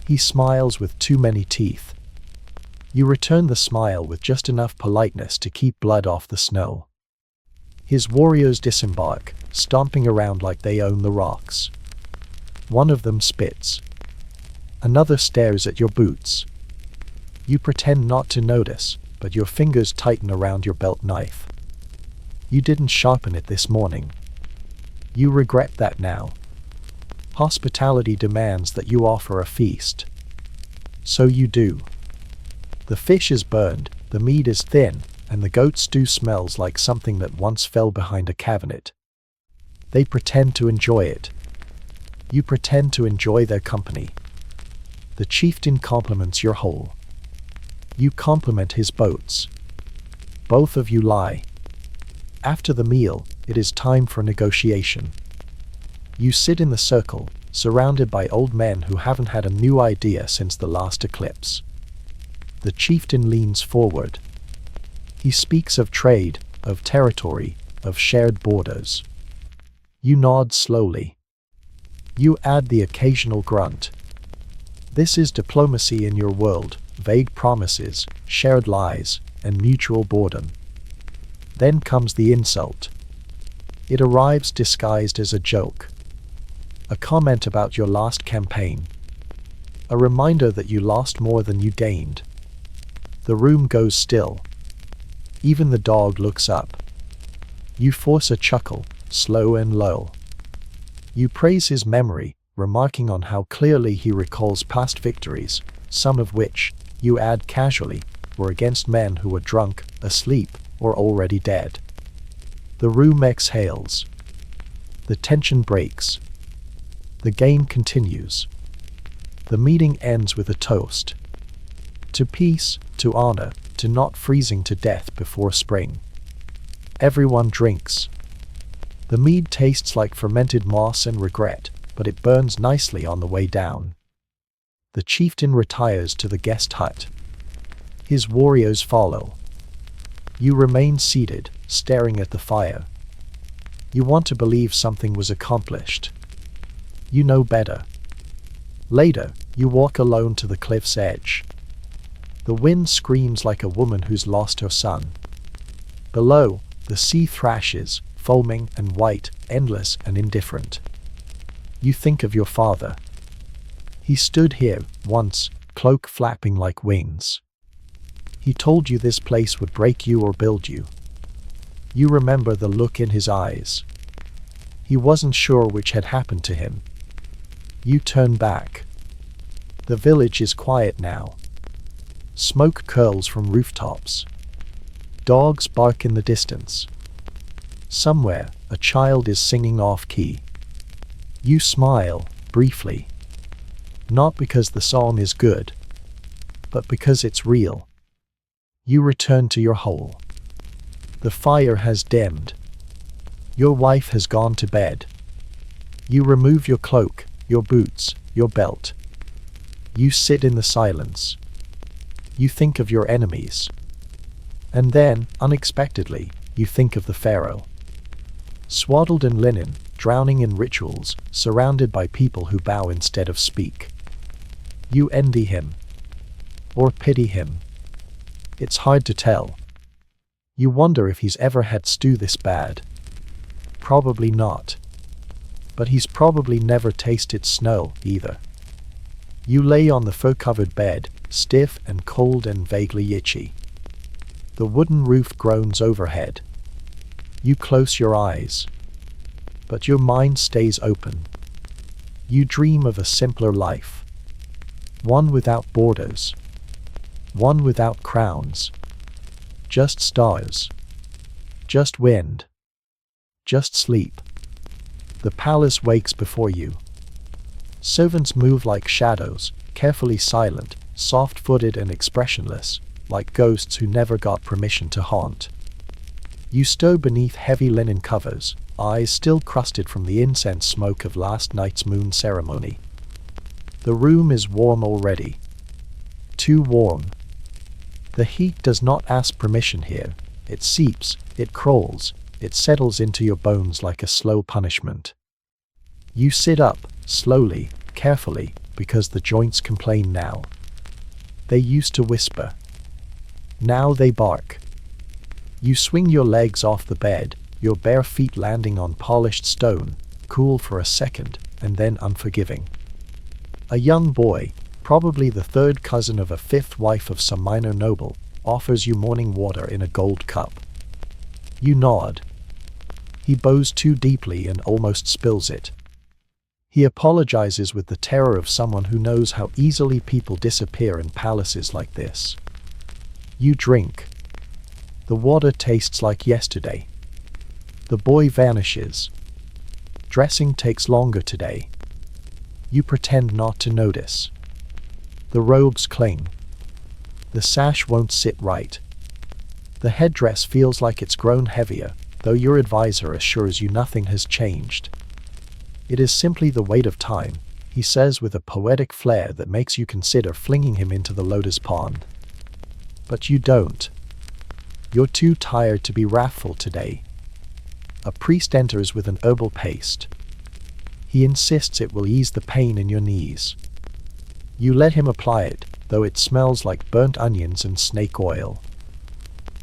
He smiles with too many teeth. You return the smile with just enough politeness to keep blood off the snow. His warriors disembark, stomping around like they own the rocks. One of them spits. Another stares at your boots. You pretend not to notice, but your fingers tighten around your belt knife. You didn't sharpen it this morning. You regret that now. Hospitality demands that you offer a feast. So you do. The fish is burned, the meat is thin, and the goat stew smells like something that once fell behind a cabinet. They pretend to enjoy it. You pretend to enjoy their company. The chieftain compliments your hole. You compliment his boats. Both of you lie. After the meal, it is time for negotiation. You sit in the circle, surrounded by old men who haven't had a new idea since the last eclipse. The chieftain leans forward. He speaks of trade, of territory, of shared borders. You nod slowly. You add the occasional grunt. This is diplomacy in your world: vague promises, shared lies, and mutual boredom. Then comes the insult. It arrives disguised as a joke. A comment about your last campaign. A reminder that you lost more than you gained. The room goes still. Even the dog looks up. You force a chuckle, slow and low. You praise his memory, remarking on how clearly he recalls past victories, some of which, you add casually, were against men who were drunk, asleep, or already dead. The room exhales. The tension breaks. The game continues. The meeting ends with a toast. To peace, to honor, to not freezing to death before spring. Everyone drinks. The mead tastes like fermented moss and regret, but it burns nicely on the way down. The chieftain retires to the guest hut. His warriors follow. You remain seated, staring at the fire. You want to believe something was accomplished. You know better. Later, you walk alone to the cliff's edge. The wind screams like a woman who's lost her son. Below, the sea thrashes, foaming and white, endless and indifferent. You think of your father. He stood here, once, cloak flapping like wings. He told you this place would break you or build you. You remember the look in his eyes. He wasn't sure which had happened to him. You turn back. The village is quiet now. Smoke curls from rooftops. Dogs bark in the distance. Somewhere, a child is singing off-key. You smile, briefly. Not because the song is good, but because it's real. You return to your hole. The fire has dimmed. Your wife has gone to bed. You remove your cloak, your boots, your belt. You sit in the silence. You think of your enemies. And then, unexpectedly, you think of the Pharaoh. Swaddled in linen, drowning in rituals, surrounded by people who bow instead of speak. You envy him. Or pity him. It's hard to tell. You wonder if he's ever had stew this bad. Probably not. But he's probably never tasted snow, either. You lay on the fur-covered bed, stiff and cold and vaguely itchy. The wooden roof groans overhead. You close your eyes. But your mind stays open. You dream of a simpler life. One without borders. One without crowns. Just stars. Just wind. Just sleep. The palace wakes before you. Servants move like shadows, carefully silent, soft-footed and expressionless, like ghosts who never got permission to haunt. You stow beneath heavy linen covers, eyes still crusted from the incense smoke of last night's moon ceremony. The room is warm already. Too warm. The heat does not ask permission here. It seeps, it crawls, it settles into your bones like a slow punishment. You sit up, slowly, carefully, because the joints complain now. They used to whisper. Now they bark. You swing your legs off the bed, your bare feet landing on polished stone, cool for a second, and then unforgiving. A young boy, probably the third cousin of a fifth wife of some minor noble, offers you morning water in a gold cup. You nod. He bows too deeply and almost spills it. He apologizes with the terror of someone who knows how easily people disappear in palaces like this. You drink. The water tastes like yesterday. The boy vanishes. Dressing takes longer today. You pretend not to notice. The robes cling. The sash won't sit right. The headdress feels like it's grown heavier, though your advisor assures you nothing has changed. It is simply the weight of time, he says with a poetic flair that makes you consider flinging him into the lotus pond. But you don't. You're too tired to be wrathful today. A priest enters with an herbal paste. He insists it will ease the pain in your knees. You let him apply it, though it smells like burnt onions and snake oil.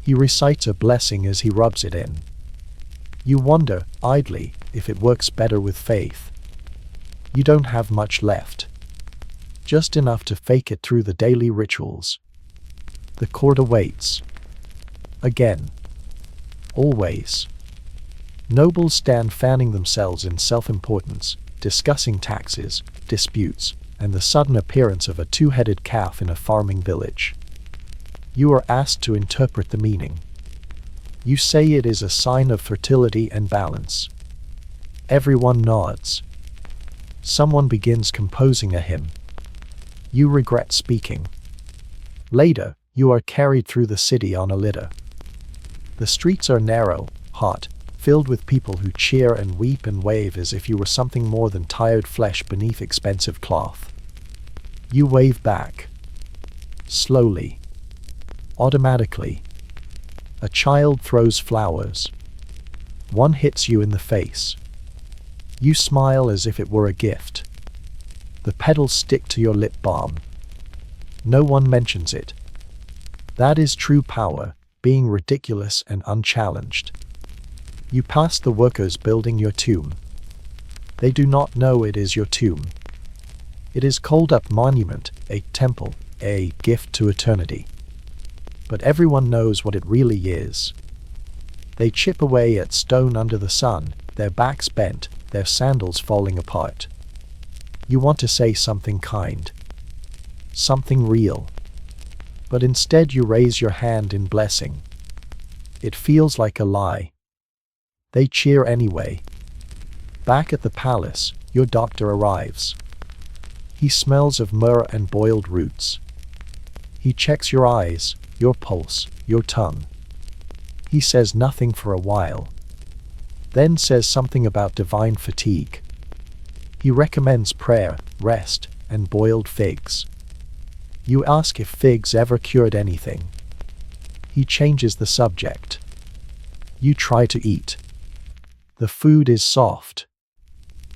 He recites a blessing as he rubs it in. You wonder, idly, if it works better with faith. You don't have much left. Just enough to fake it through the daily rituals. The court awaits. Again. Always. Nobles stand fanning themselves in self-importance, discussing taxes, disputes, and the sudden appearance of a two-headed calf in a farming village. You are asked to interpret the meaning. You say it is a sign of fertility and balance. Everyone nods. Someone begins composing a hymn. You regret speaking. Later, you are carried through the city on a litter. The streets are narrow, hot, filled with people who cheer and weep and wave as if you were something more than tired flesh beneath expensive cloth. You wave back. Slowly. Automatically. A child throws flowers. One hits you in the face. You smile as if it were a gift. The petals stick to your lip balm. No one mentions it. That is true power, being ridiculous and unchallenged. You pass the workers building your tomb. They do not know it is your tomb. It is called a monument, a temple, a gift to eternity. But everyone knows what it really is. They chip away at stone under the sun, their backs bent, their sandals falling apart. You want to say something kind. Something real. But instead you raise your hand in blessing. It feels like a lie. They cheer anyway. Back at the palace, your doctor arrives. He smells of myrrh and boiled roots. He checks your eyes, your pulse, your tongue. He says nothing for a while. Then says something about divine fatigue. He recommends prayer, rest, and boiled figs. You ask if figs ever cured anything. He changes the subject. You try to eat. The food is soft.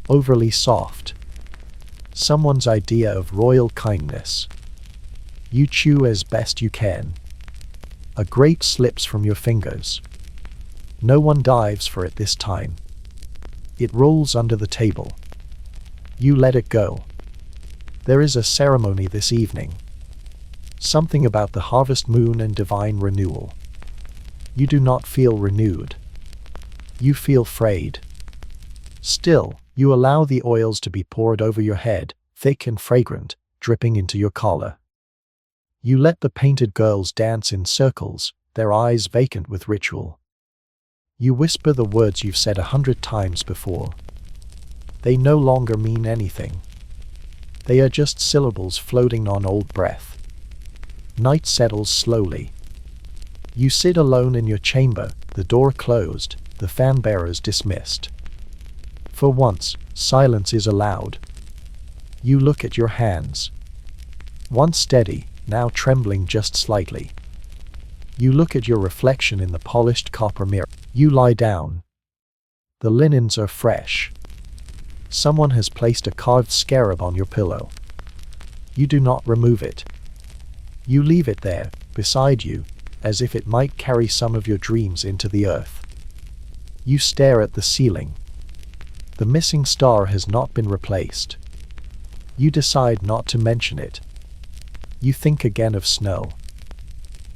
Overly soft. Someone's idea of royal kindness. You chew as best you can. A grape slips from your fingers. No one dives for it this time. It rolls under the table. You let it go. There is a ceremony this evening. Something about the harvest moon and divine renewal. You do not feel renewed. You feel frayed. Still, you allow the oils to be poured over your head, thick and fragrant, dripping into your collar. You let the painted girls dance in circles, their eyes vacant with ritual. You whisper the words you've said 100 times before. They no longer mean anything. They are just syllables floating on old breath. Night settles slowly. You sit alone in your chamber, the door closed, the fan-bearers dismissed. For once, silence is allowed. You look at your hands. Once steady, now trembling just slightly. You look at your reflection in the polished copper mirror. You lie down. The linens are fresh. Someone has placed a carved scarab on your pillow. You do not remove it. You leave it there, beside you, as if it might carry some of your dreams into the earth. You stare at the ceiling. The missing star has not been replaced. You decide not to mention it. You think again of snow.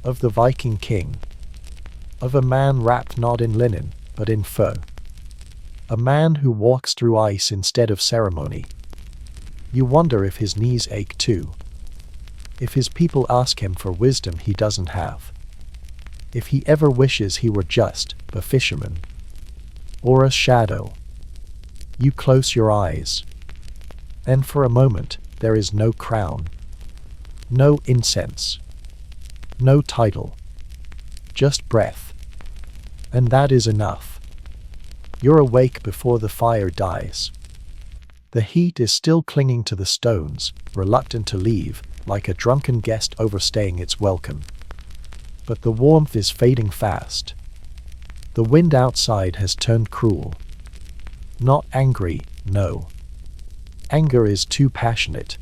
Of the Viking king. Of a man wrapped not in linen, but in fur. A man who walks through ice instead of ceremony. You wonder if his knees ache too. If his people ask him for wisdom he doesn't have. If he ever wishes he were just a fisherman. Or a shadow. You close your eyes. And for a moment, there is no crown. No incense. No title. Just breath. And that is enough. You're awake before the fire dies. The heat is still clinging to the stones, reluctant to leave, like a drunken guest overstaying its welcome. But the warmth is fading fast. The wind outside has turned cruel. Not angry, no. Anger is too passionate.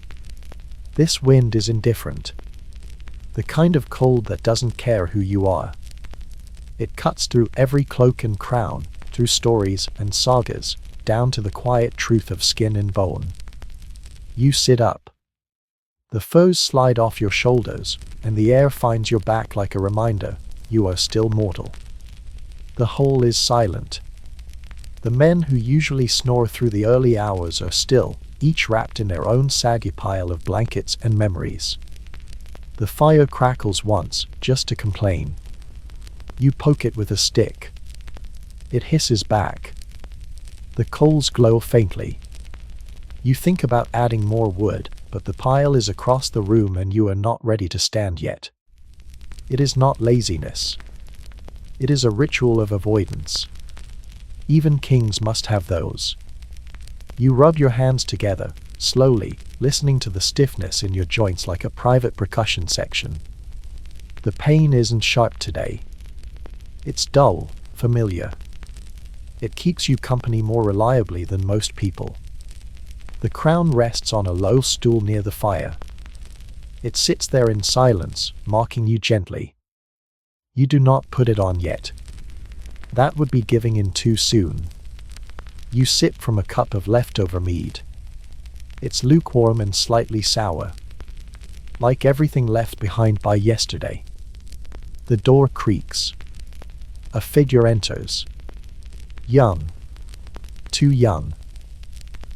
This wind is indifferent. The kind of cold that doesn't care who you are. It cuts through every cloak and crown, through stories and sagas, down to the quiet truth of skin and bone. You sit up. The furs slide off your shoulders, and the air finds your back like a reminder, you are still mortal. The hole is silent. The men who usually snore through the early hours are still, each wrapped in their own saggy pile of blankets and memories. The fire crackles once, just to complain. You poke it with a stick. It hisses back. The coals glow faintly. You think about adding more wood, but the pile is across the room and you are not ready to stand yet. It is not laziness. It is a ritual of avoidance. Even kings must have those. You rub your hands together, slowly, listening to the stiffness in your joints like a private percussion section. The pain isn't sharp today. It's dull, familiar. It keeps you company more reliably than most people. The crown rests on a low stool near the fire. It sits there in silence, mocking you gently. You do not put it on yet. That would be giving in too soon. You sip from a cup of leftover mead. It's lukewarm and slightly sour. Like everything left behind by yesterday. The door creaks. A figure enters. Young. Too young.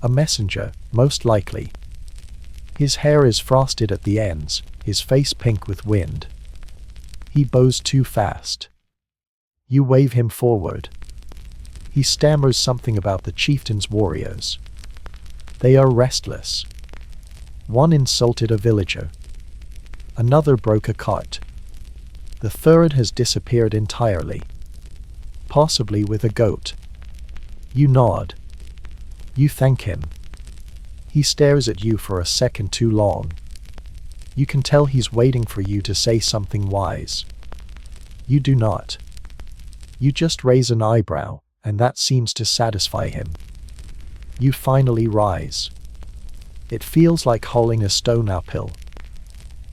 A messenger, most likely. His hair is frosted at the ends, his face pink with wind. He bows too fast. You wave him forward. He stammers something about the chieftain's warriors. They are restless. One insulted a villager. Another broke a cart. The third has disappeared entirely. Possibly with a goat. You nod. You thank him. He stares at you for a second too long. You can tell he's waiting for you to say something wise. You do not. You just raise an eyebrow, and that seems to satisfy him. You finally rise. It feels like hauling a stone uphill.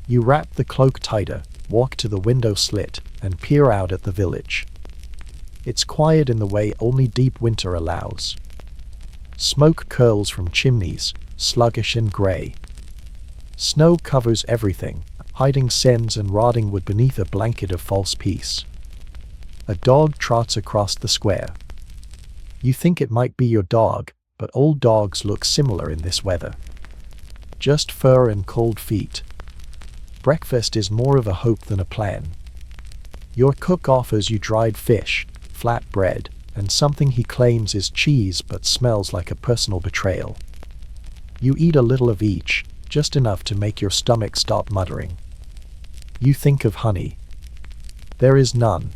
You wrap the cloak tighter, walk to the window slit, and peer out at the village. It's quiet in the way only deep winter allows. Smoke curls from chimneys, sluggish and gray. Snow covers everything, hiding sens and rotting wood beneath a blanket of false peace. A dog trots across the square. You think it might be your dog, but old dogs look similar in this weather. Just fur and cold feet. Breakfast is more of a hope than a plan. Your cook offers you dried fish, flat bread, and something he claims is cheese but smells like a personal betrayal. You eat a little of each, just enough to make your stomach stop muttering. You think of honey. There is none.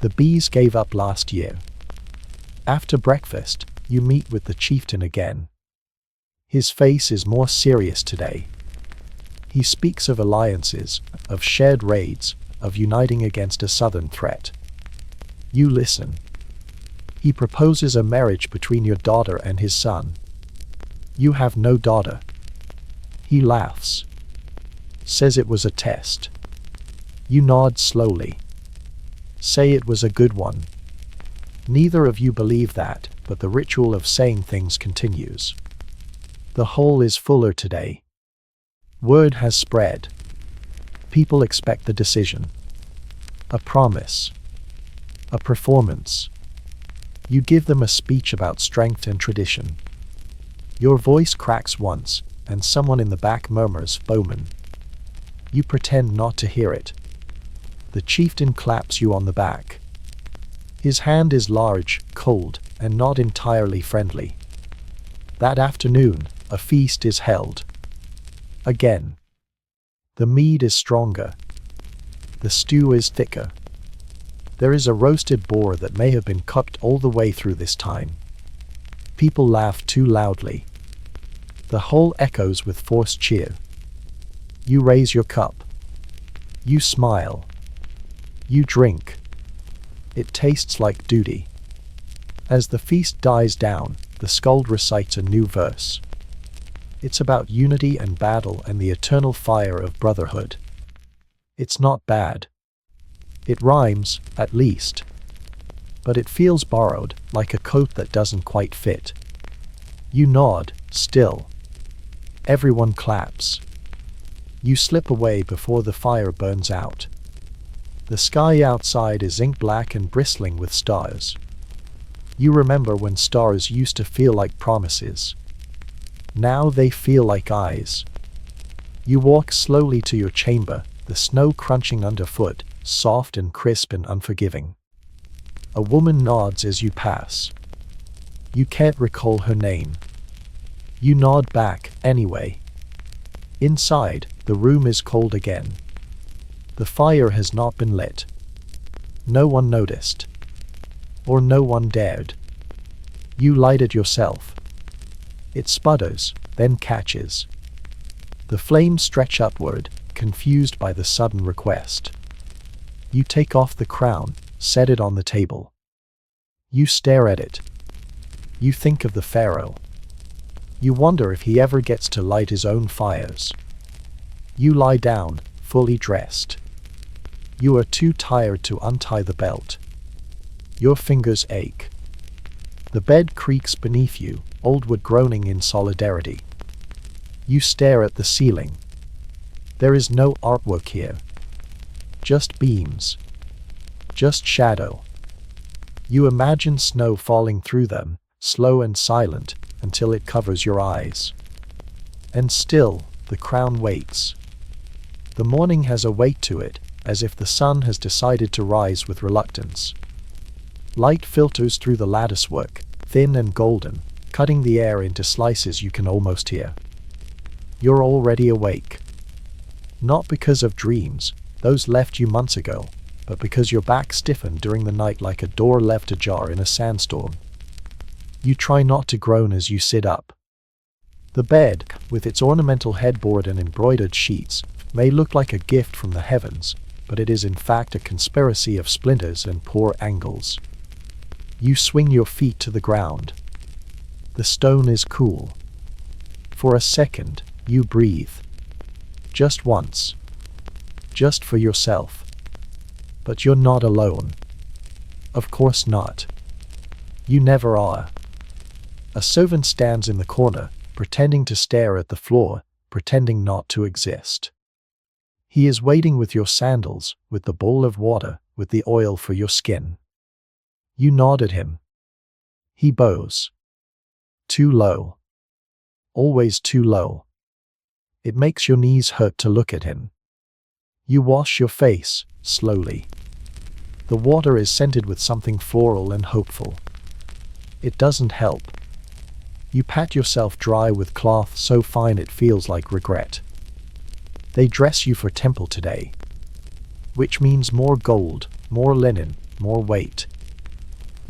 The bees gave up last year. After breakfast, you meet with the chieftain again. His face is more serious today. He speaks of alliances, of shared raids, of uniting against a southern threat. You listen. He proposes a marriage between your daughter and his son. You have no daughter. He laughs. Says it was a test. You nod slowly. Say it was a good one. Neither of you believe that, but the ritual of saying things continues. The hole is fuller today. Word has spread. People expect the decision. A promise. A performance. You give them a speech about strength and tradition. Your voice cracks once, and someone in the back murmurs, "Bowman." You pretend not to hear it. The chieftain claps you on the back. His hand is large, cold, and not entirely friendly. That afternoon, a feast is held. Again. The mead is stronger. The stew is thicker. There is a roasted boar that may have been cooked all the way through this time. People laugh too loudly. The hall echoes with forced cheer. You raise your cup. You smile. You drink. It tastes like duty. As the feast dies down, the skald recites a new verse. It's about unity and battle and the eternal fire of brotherhood. It's not bad. It rhymes, at least. But it feels borrowed, like a coat that doesn't quite fit. You nod, still. Everyone claps. You slip away before the fire burns out. The sky outside is ink black and bristling with stars. You remember when stars used to feel like promises. Now they feel like eyes. You walk slowly to your chamber, the snow crunching underfoot, soft and crisp and unforgiving. A woman nods as you pass. You can't recall her name. You nod back, anyway. Inside, the room is cold again. The fire has not been lit. No one noticed. Or no one dared. You light it yourself. It sputters, then catches. The flames stretch upward, confused by the sudden request. You take off the crown, set it on the table. You stare at it. You think of the Pharaoh. You wonder if he ever gets to light his own fires. You lie down, fully dressed. You are too tired to untie the belt. Your fingers ache. The bed creaks beneath you, old wood groaning in solidarity. You stare at the ceiling. There is no artwork here. Just beams. Just shadow. You imagine snow falling through them, slow and silent, until it covers your eyes. And still, the crown waits. The morning has a weight to it, as if the sun has decided to rise with reluctance. Light filters through the latticework, thin and golden, cutting the air into slices you can almost hear. You're already awake. Not because of dreams, those left you months ago, but because your back stiffened during the night like a door left ajar in a sandstorm. You try not to groan as you sit up. The bed, with its ornamental headboard and embroidered sheets, may look like a gift from the heavens, but it is in fact a conspiracy of splinters and poor angles. You swing your feet to the ground. The stone is cool. For a second, you breathe. Just once. Just for yourself. But you're not alone. Of course not. You never are. A servant stands in the corner, pretending to stare at the floor, pretending not to exist. He is waiting with your sandals, with the bowl of water, with the oil for your skin. You nod at him. He bows. Too low. Always too low. It makes your knees hurt to look at him. You wash your face, slowly. The water is scented with something floral and hopeful. It doesn't help. You pat yourself dry with cloth so fine it feels like regret. They dress you for temple today. Which means more gold, more linen, more weight.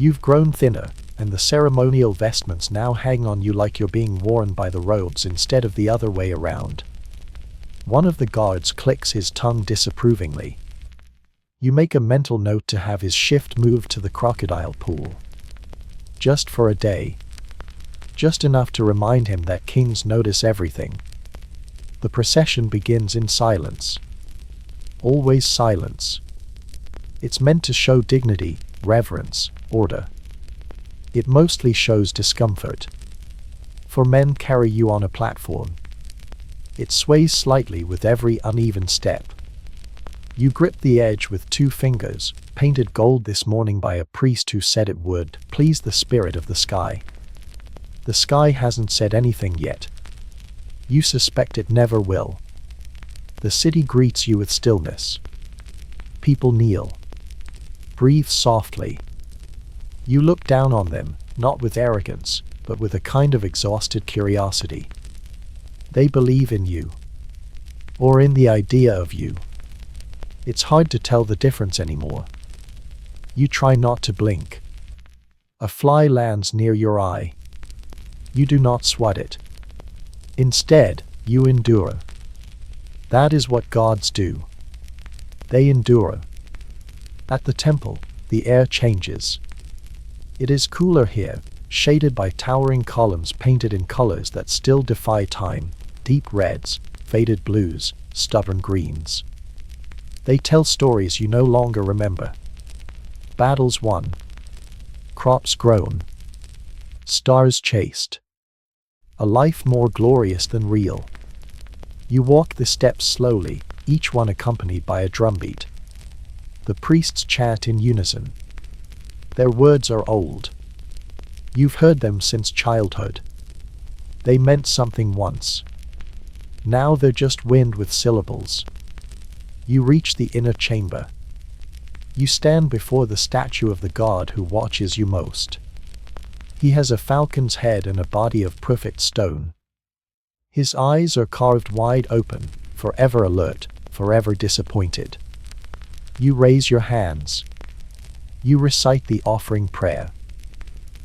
You've grown thinner, and the ceremonial vestments now hang on you like you're being worn by the roads instead of the other way around. One of the guards clicks his tongue disapprovingly. You make a mental note to have his shift moved to the crocodile pool. Just for a day. Just enough to remind him that kings notice everything. The procession begins in silence. Always silence. It's meant to show dignity, reverence, order. It mostly shows discomfort. For men carry you on a platform. It sways slightly with every uneven step. You grip the edge with 2 fingers, painted gold this morning by a priest who said it would please the spirit of the sky. The sky hasn't said anything yet. You suspect it never will. The city greets you with stillness. People kneel. Breathe softly. You look down on them, not with arrogance, but with a kind of exhausted curiosity. They believe in you. or in the idea of you. It's hard to tell the difference anymore. You try not to blink. A fly lands near your eye. You do not swat it. Instead, you endure. That is what gods do. They endure. At the temple, the air changes. It is cooler here, shaded by towering columns painted in colors that still defy time, deep reds, faded blues, stubborn greens. They tell stories you no longer remember. Battles won. Crops grown. Stars chased. A life more glorious than real. You walk the steps slowly, each one accompanied by a drumbeat. The priests chant in unison. Their words are old. You've heard them since childhood. They meant something once. Now they're just wind with syllables. You reach the inner chamber. You stand before the statue of the god who watches you most. He has a falcon's head and a body of perfect stone. His eyes are carved wide open, forever alert, forever disappointed. You raise your hands. You recite the offering prayer.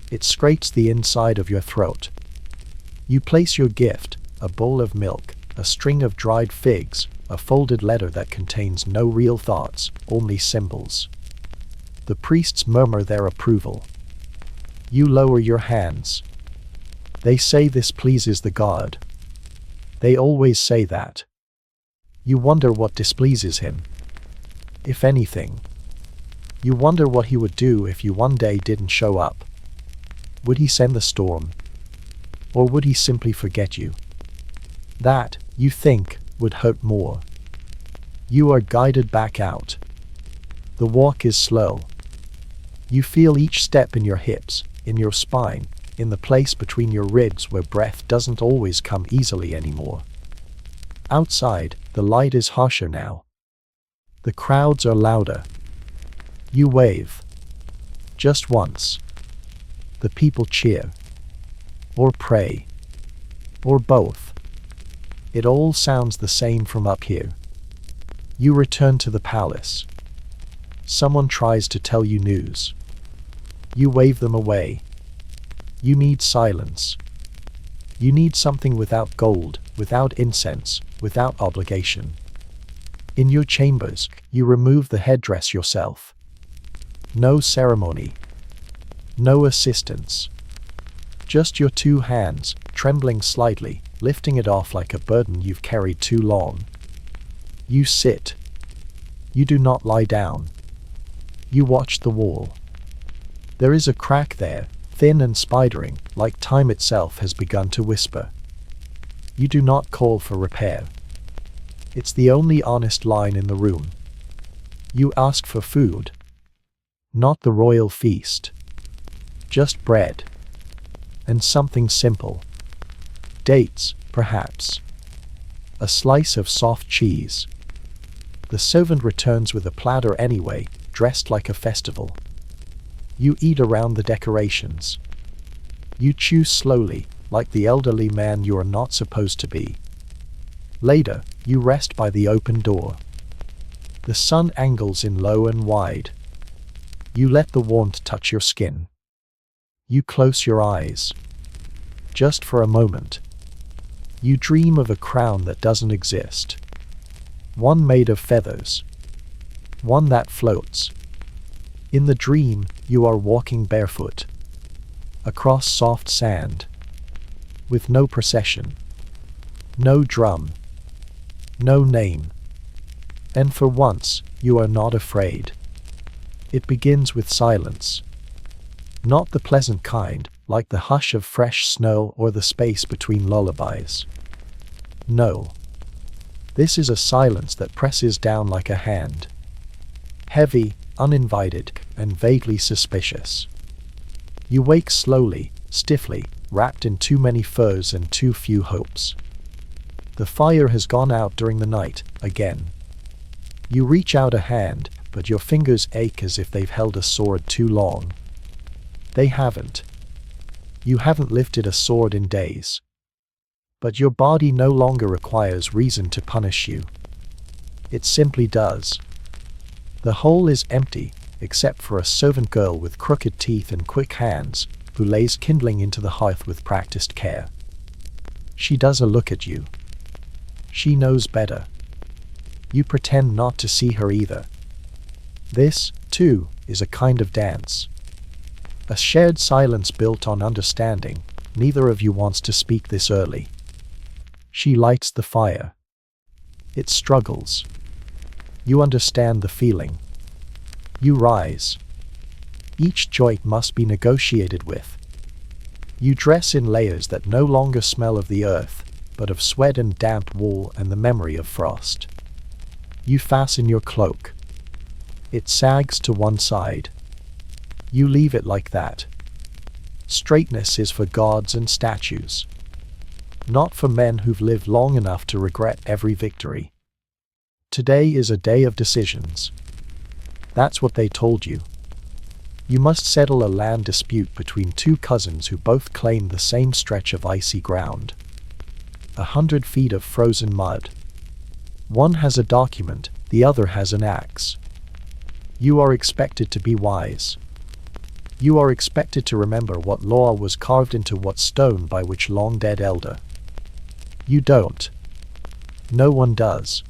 It scrapes the inside of your throat. You place your gift, a bowl of milk, a string of dried figs, a folded letter that contains no real thoughts, only symbols. The priests murmur their approval. You lower your hands. They say this pleases the god. They always say that. You wonder what displeases him. If anything. You wonder what he would do if you one day didn't show up. Would he send the storm? Or would he simply forget you? That, you think, would hurt more. You are guided back out. The walk is slow. You feel each step in your hips, in your spine, in the place between your ribs where breath doesn't always come easily anymore. Outside, the light is harsher now. The crowds are louder. You wave. Just once. The people cheer. Or pray. Or both. It all sounds the same from up here. You return to the palace. Someone tries to tell you news. You wave them away. You need silence. You need something without gold, without incense, without obligation. In your chambers, you remove the headdress yourself. No ceremony. No assistance. Just your two hands, trembling slightly, lifting it off like a burden you've carried too long. You sit. You do not lie down. You watch the wall. There is a crack there, thin and spidering, like time itself has begun to whisper. You do not call for repair. It's the only honest line in the room. You ask for food. Not the royal feast. Just bread. And something simple. Dates, perhaps. A slice of soft cheese. The servant returns with a platter anyway, dressed like a festival. You eat around the decorations. You chew slowly, like the elderly man you are not supposed to be. Later, you rest by the open door. The sun angles in low and wide. You let the warmth touch your skin. You close your eyes. Just for a moment. You dream of a crown that doesn't exist. One made of feathers. One that floats. In the dream, you are walking barefoot. Across soft sand. With no procession. No drum. No name. And for once, you are not afraid. It begins with silence. Not the pleasant kind, like the hush of fresh snow or the space between lullabies. No. This is a silence that presses down like a hand. Heavy, uninvited, and vaguely suspicious. You wake slowly, stiffly, wrapped in too many furs and too few hopes. The fire has gone out during the night, again. You reach out a hand, but your fingers ache as if they've held a sword too long. They haven't. You haven't lifted a sword in days. But your body no longer requires reason to punish you. It simply does. The hole is empty, except for a servant girl with crooked teeth and quick hands, who lays kindling into the hearth with practiced care. She does a look at you. She knows better. You pretend not to see her either. This, too, is a kind of dance. A shared silence built on understanding. Neither of you wants to speak this early. She lights the fire. It struggles. You understand the feeling. You rise. Each joint must be negotiated with. You dress in layers that no longer smell of the earth, but of sweat and damp wool and the memory of frost. You fasten your cloak. It sags to one side. You leave it like that. Straightness is for gods and statues. Not for men who've lived long enough to regret every victory. Today is a day of decisions. That's what they told you. You must settle a land dispute between two cousins who both claim the same stretch of icy ground. 100 feet of frozen mud. One has a document, the other has an axe. You are expected to be wise. You are expected to remember what law was carved into what stone by which long-dead elder. You don't. No one does.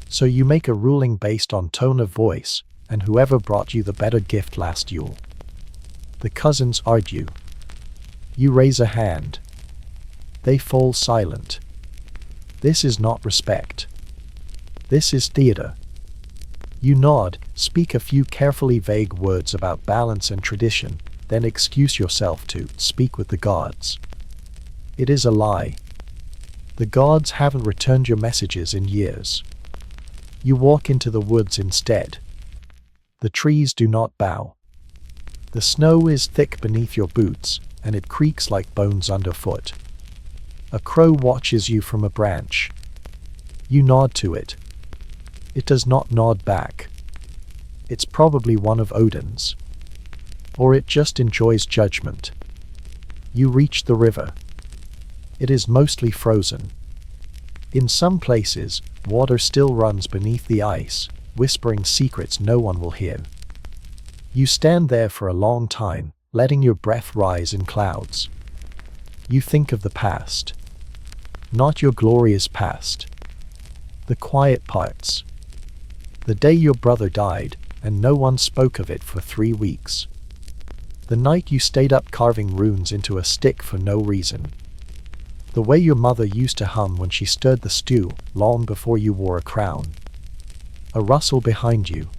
So you make a ruling based on tone of voice, and whoever brought you the better gift last Yule. The cousins argue. You raise a hand. They fall silent. This is not respect. This is theater. You nod, speak a few carefully vague words about balance and tradition, then excuse yourself to speak with the gods. It is a lie. The gods haven't returned your messages in years. You walk into the woods instead. The trees do not bow. The snow is thick beneath your boots, and it creaks like bones underfoot. A crow watches you from a branch. You nod to it. It does not nod back. It's probably one of Odin's. Or it just enjoys judgment. You reach the river. It is mostly frozen. In some places, water still runs beneath the ice, whispering secrets no one will hear. You stand there for a long time, letting your breath rise in clouds. You think of the past. Not your glorious past. The quiet parts. The day your brother died, and no one spoke of it for 3 weeks. The night you stayed up carving runes into a stick for no reason. The way your mother used to hum when she stirred the stew, long before you wore a crown. A rustle behind you.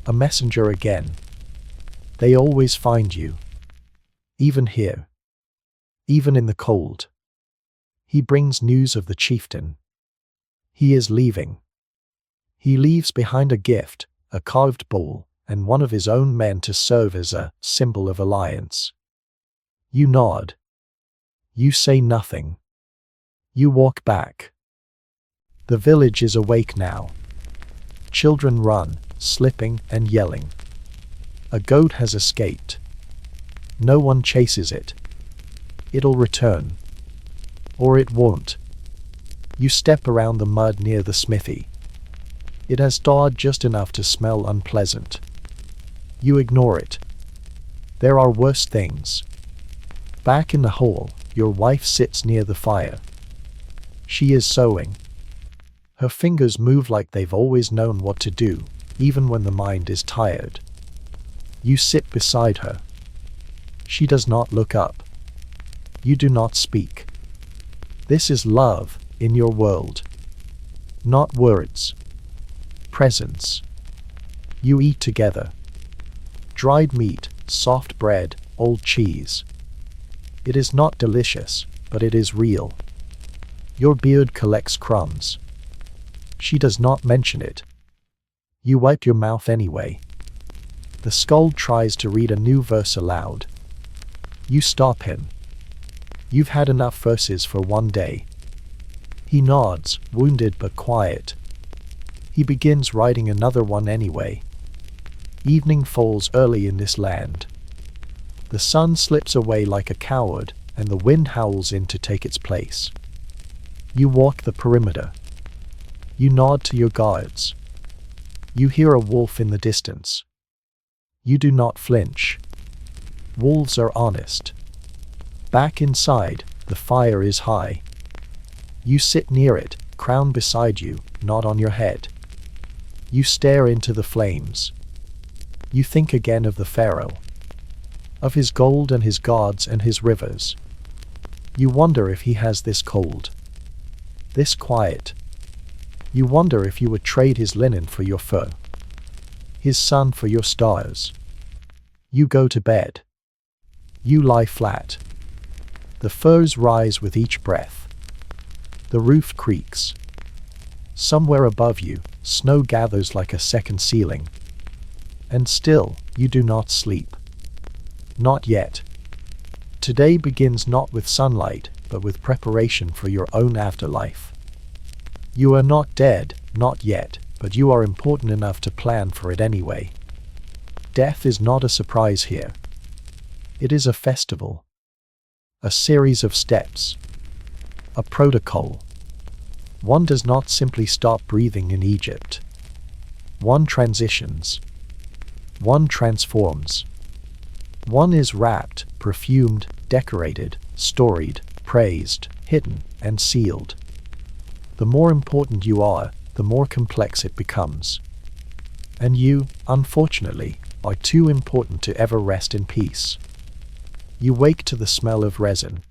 A messenger again. They always find you. Even here. Even in the cold. He brings news of the chieftain. He is leaving. He leaves behind a gift, a carved bowl, and one of his own men to serve as a symbol of alliance. You nod. You say nothing. You walk back. The village is awake now. Children run, slipping and yelling. A goat has escaped. No one chases it. It'll return. Or it won't. You step around the mud near the smithy. It has thawed just enough to smell unpleasant. You ignore it. There are worse things. Back in the hole, your wife sits near the fire. She is sewing. Her fingers move like they've always known what to do, even when the mind is tired. You sit beside her. She does not look up. You do not speak. This is love, in your world. Not words. Presence. You eat together. Dried meat, soft bread, old cheese. It is not delicious, but it is real. Your beard collects crumbs. She does not mention it. You wipe your mouth anyway. The skald tries to read a new verse aloud. You stop him. You've had enough verses for one day. He nods, wounded but quiet. He begins writing another one anyway. Evening falls early in this land. The sun slips away like a coward, and the wind howls in to take its place. You walk the perimeter. You nod to your guards. You hear a wolf in the distance. You do not flinch. Wolves are honest. Back inside, the fire is high. You sit near it, crown beside you, not on your head. You stare into the flames. You think again of the Pharaoh, of his gold and his gods and his rivers. You wonder if he has this cold, this quiet. You wonder if you would trade his linen for your fur, his sun for your stars. You go to bed. You lie flat. The furs rise with each breath. The roof creaks. Somewhere above you, snow gathers like a second ceiling. And still, you do not sleep. Not yet. Today begins not with sunlight, but with preparation for your own afterlife. You are not dead, not yet, but you are important enough to plan for it anyway. Death is not a surprise here. It is a festival. A series of steps. A protocol. One does not simply stop breathing in Egypt. One transitions. One transforms. One is wrapped, perfumed, decorated, storied, praised, hidden, and sealed. The more important you are, the more complex it becomes. And you, unfortunately, are too important to ever rest in peace. You wake to the smell of resin.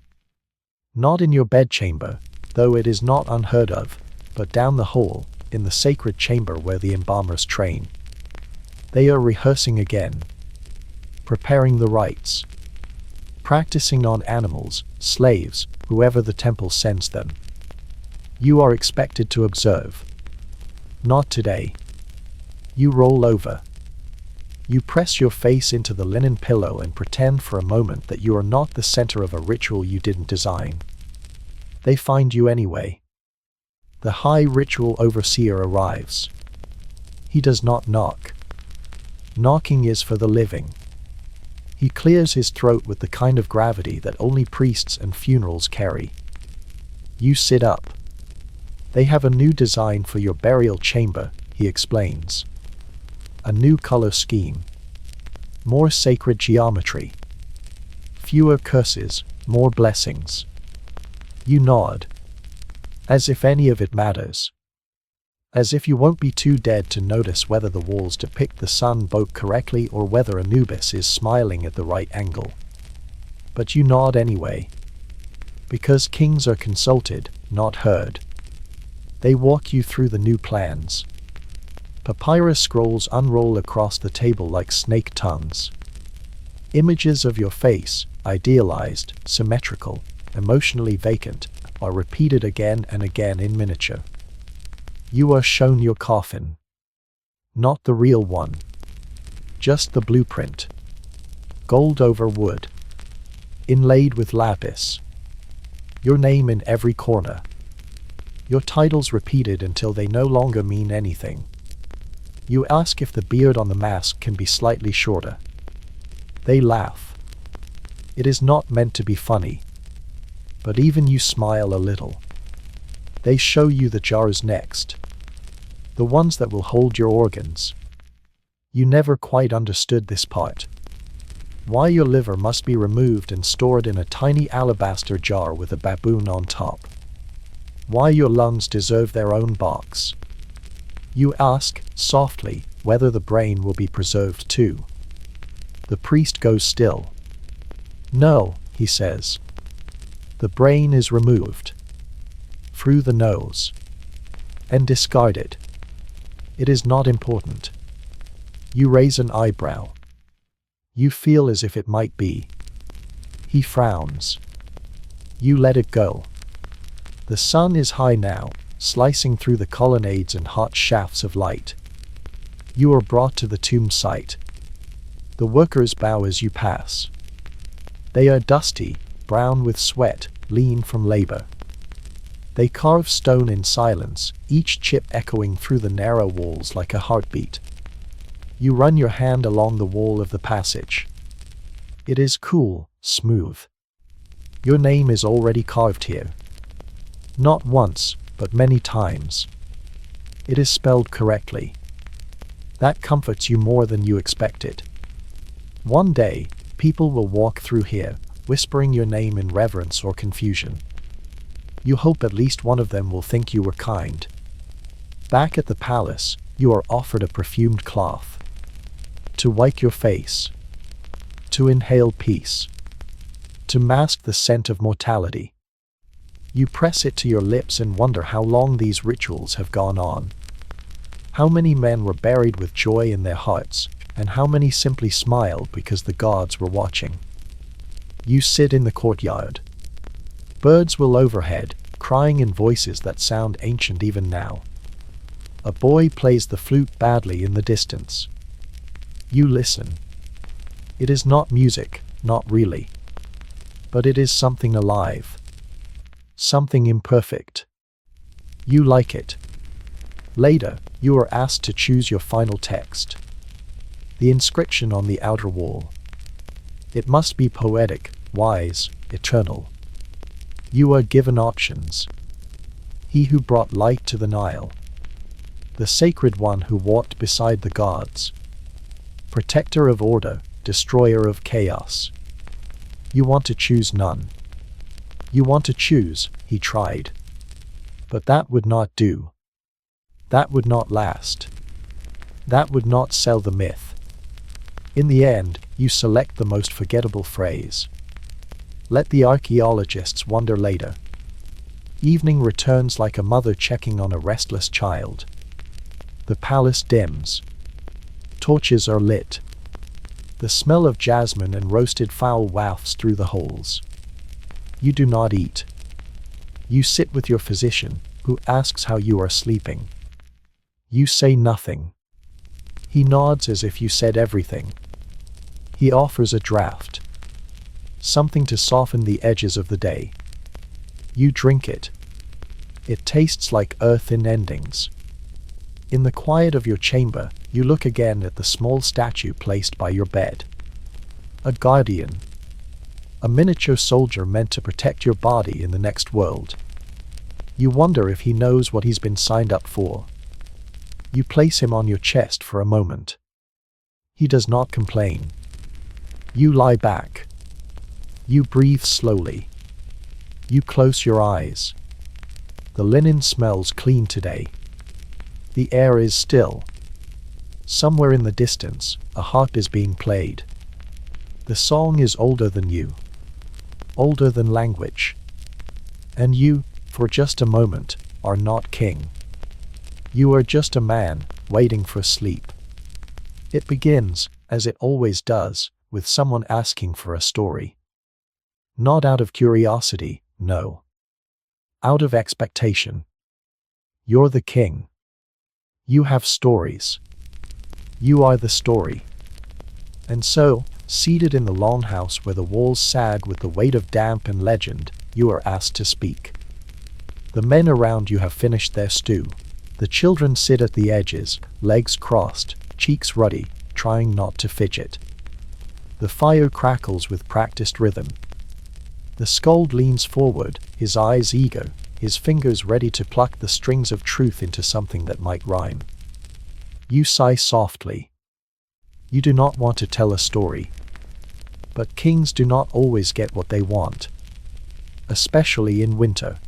Not in your bedchamber, though it is not unheard of, but down the hall, in the sacred chamber where the embalmers train. They are rehearsing again, preparing the rites, practicing on animals, slaves, whoever the temple sends them. You are expected to observe. Not today. You roll over. You press your face into the linen pillow and pretend for a moment that you are not the center of a ritual you didn't design. They find you anyway. The high ritual overseer arrives. He does not knock. Knocking is for the living. He clears his throat with the kind of gravity that only priests and funerals carry. You sit up. They have a new design for your burial chamber, he explains. A new color scheme. More sacred geometry. Fewer curses, more blessings. You nod. As if any of it matters. As if you won't be too dead to notice whether the walls depict the sun both correctly or whether Anubis is smiling at the right angle. But you nod anyway. Because kings are consulted, not heard. They walk you through the new plans. Papyrus scrolls unroll across the table like snake tongues. Images of your face, idealized, symmetrical, emotionally vacant, are repeated again and again in miniature. You are shown your coffin. Not the real one. Just the blueprint. Gold over wood. Inlaid with lapis. Your name in every corner. Your titles repeated until they no longer mean anything. You ask if the beard on the mask can be slightly shorter. They laugh. It is not meant to be funny. But even you smile a little. They show you the jars next. The ones that will hold your organs. You never quite understood this part. Why your liver must be removed and stored in a tiny alabaster jar with a baboon on top. Why your lungs deserve their own box. You ask, softly, whether the brain will be preserved too. The priest goes still. No, he says. The brain is removed. Through the nose. And discarded. It is not important. You raise an eyebrow. You feel as if it might be. He frowns. You let it go. The sun is high now, slicing through the colonnades and hot shafts of light. You are brought to the tomb site. The workers bow as you pass. They are dusty, brown with sweat, lean from labor. They carve stone in silence, each chip echoing through the narrow walls like a heartbeat. You run your hand along the wall of the passage. It is cool, smooth. Your name is already carved here. Not once, but many times. It is spelled correctly. That comforts you more than you expected. One day, people will walk through here, whispering your name in reverence or confusion. You hope at least one of them will think you were kind. Back at the palace, you are offered a perfumed cloth. To wipe your face. To inhale peace. To mask the scent of mortality. You press it to your lips and wonder how long these rituals have gone on. How many men were buried with joy in their hearts, and how many simply smiled because the gods were watching. You sit in the courtyard. Birds will overhead, crying in voices that sound ancient even now. A boy plays the flute badly in the distance. You listen. It is not music, not really. But it is something alive. Something imperfect. You like it. Later, you are asked to choose your final text. The inscription on the outer wall. It must be poetic, wise, eternal. You are given options. He who brought light to the Nile. The sacred one who walked beside the gods. Protector of order, destroyer of chaos. You want to choose none. You want to choose, he tried. But that would not do. That would not last. That would not sell the myth. In the end, you select the most forgettable phrase. Let the archaeologists wonder later. Evening returns like a mother checking on a restless child. The palace dims. Torches are lit. The smell of jasmine and roasted fowl wafts through the holes. You do not eat. You sit with your physician, who asks how you are sleeping. You say nothing. He nods as if you said everything. He offers a draft. Something to soften the edges of the day. You drink it. It tastes like earth in endings. In the quiet of your chamber, you look again at the small statue placed by your bed. A guardian. A miniature soldier meant to protect your body in the next world. You wonder if he knows what he's been signed up for. You place him on your chest for a moment. He does not complain. You lie back. You breathe slowly. You close your eyes. The linen smells clean today. The air is still. Somewhere in the distance, a harp is being played. The song is older than you. Older than language. And you, for just a moment, are not king. You are just a man, waiting for sleep. It begins, as it always does, with someone asking for a story. Not out of curiosity, no. Out of expectation. You're the king. You have stories. You are the story. And so, seated in the longhouse where the walls sag with the weight of damp and legend, you are asked to speak. The men around you have finished their stew. The children sit at the edges, legs crossed, cheeks ruddy, trying not to fidget. The fire crackles with practiced rhythm. The skald leans forward, his eyes eager, his fingers ready to pluck the strings of truth into something that might rhyme. You sigh softly. You do not want to tell a story. But kings do not always get what they want. Especially in winter.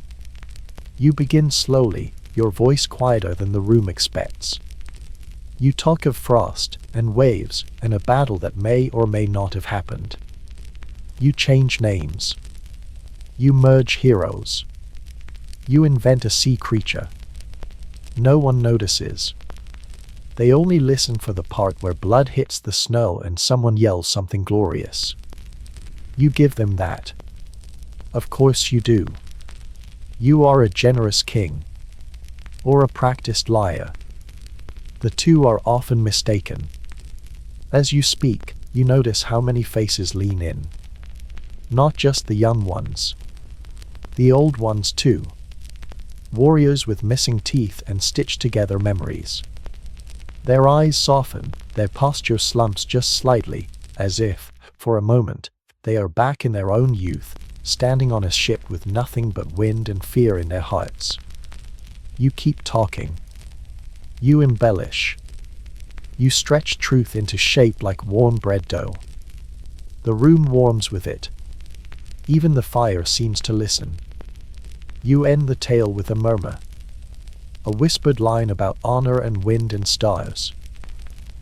You begin slowly, your voice quieter than the room expects. You talk of frost, and waves, and a battle that may or may not have happened. You change names. You merge heroes. You invent a sea creature. No one notices. They only listen for the part where blood hits the snow and someone yells something glorious. You give them that. Of course you do. You are a generous king. Or a practiced liar. The two are often mistaken. As you speak, you notice how many faces lean in. Not just the young ones. The old ones too. Warriors with missing teeth and stitched together memories. Their eyes soften, their posture slumps just slightly, as if, for a moment, they are back in their own youth, standing on a ship with nothing but wind and fear in their hearts. You keep talking. You embellish. You stretch truth into shape like warm bread dough. The room warms with it. Even the fire seems to listen. You end the tale with a murmur. A whispered line about honor and wind and stars.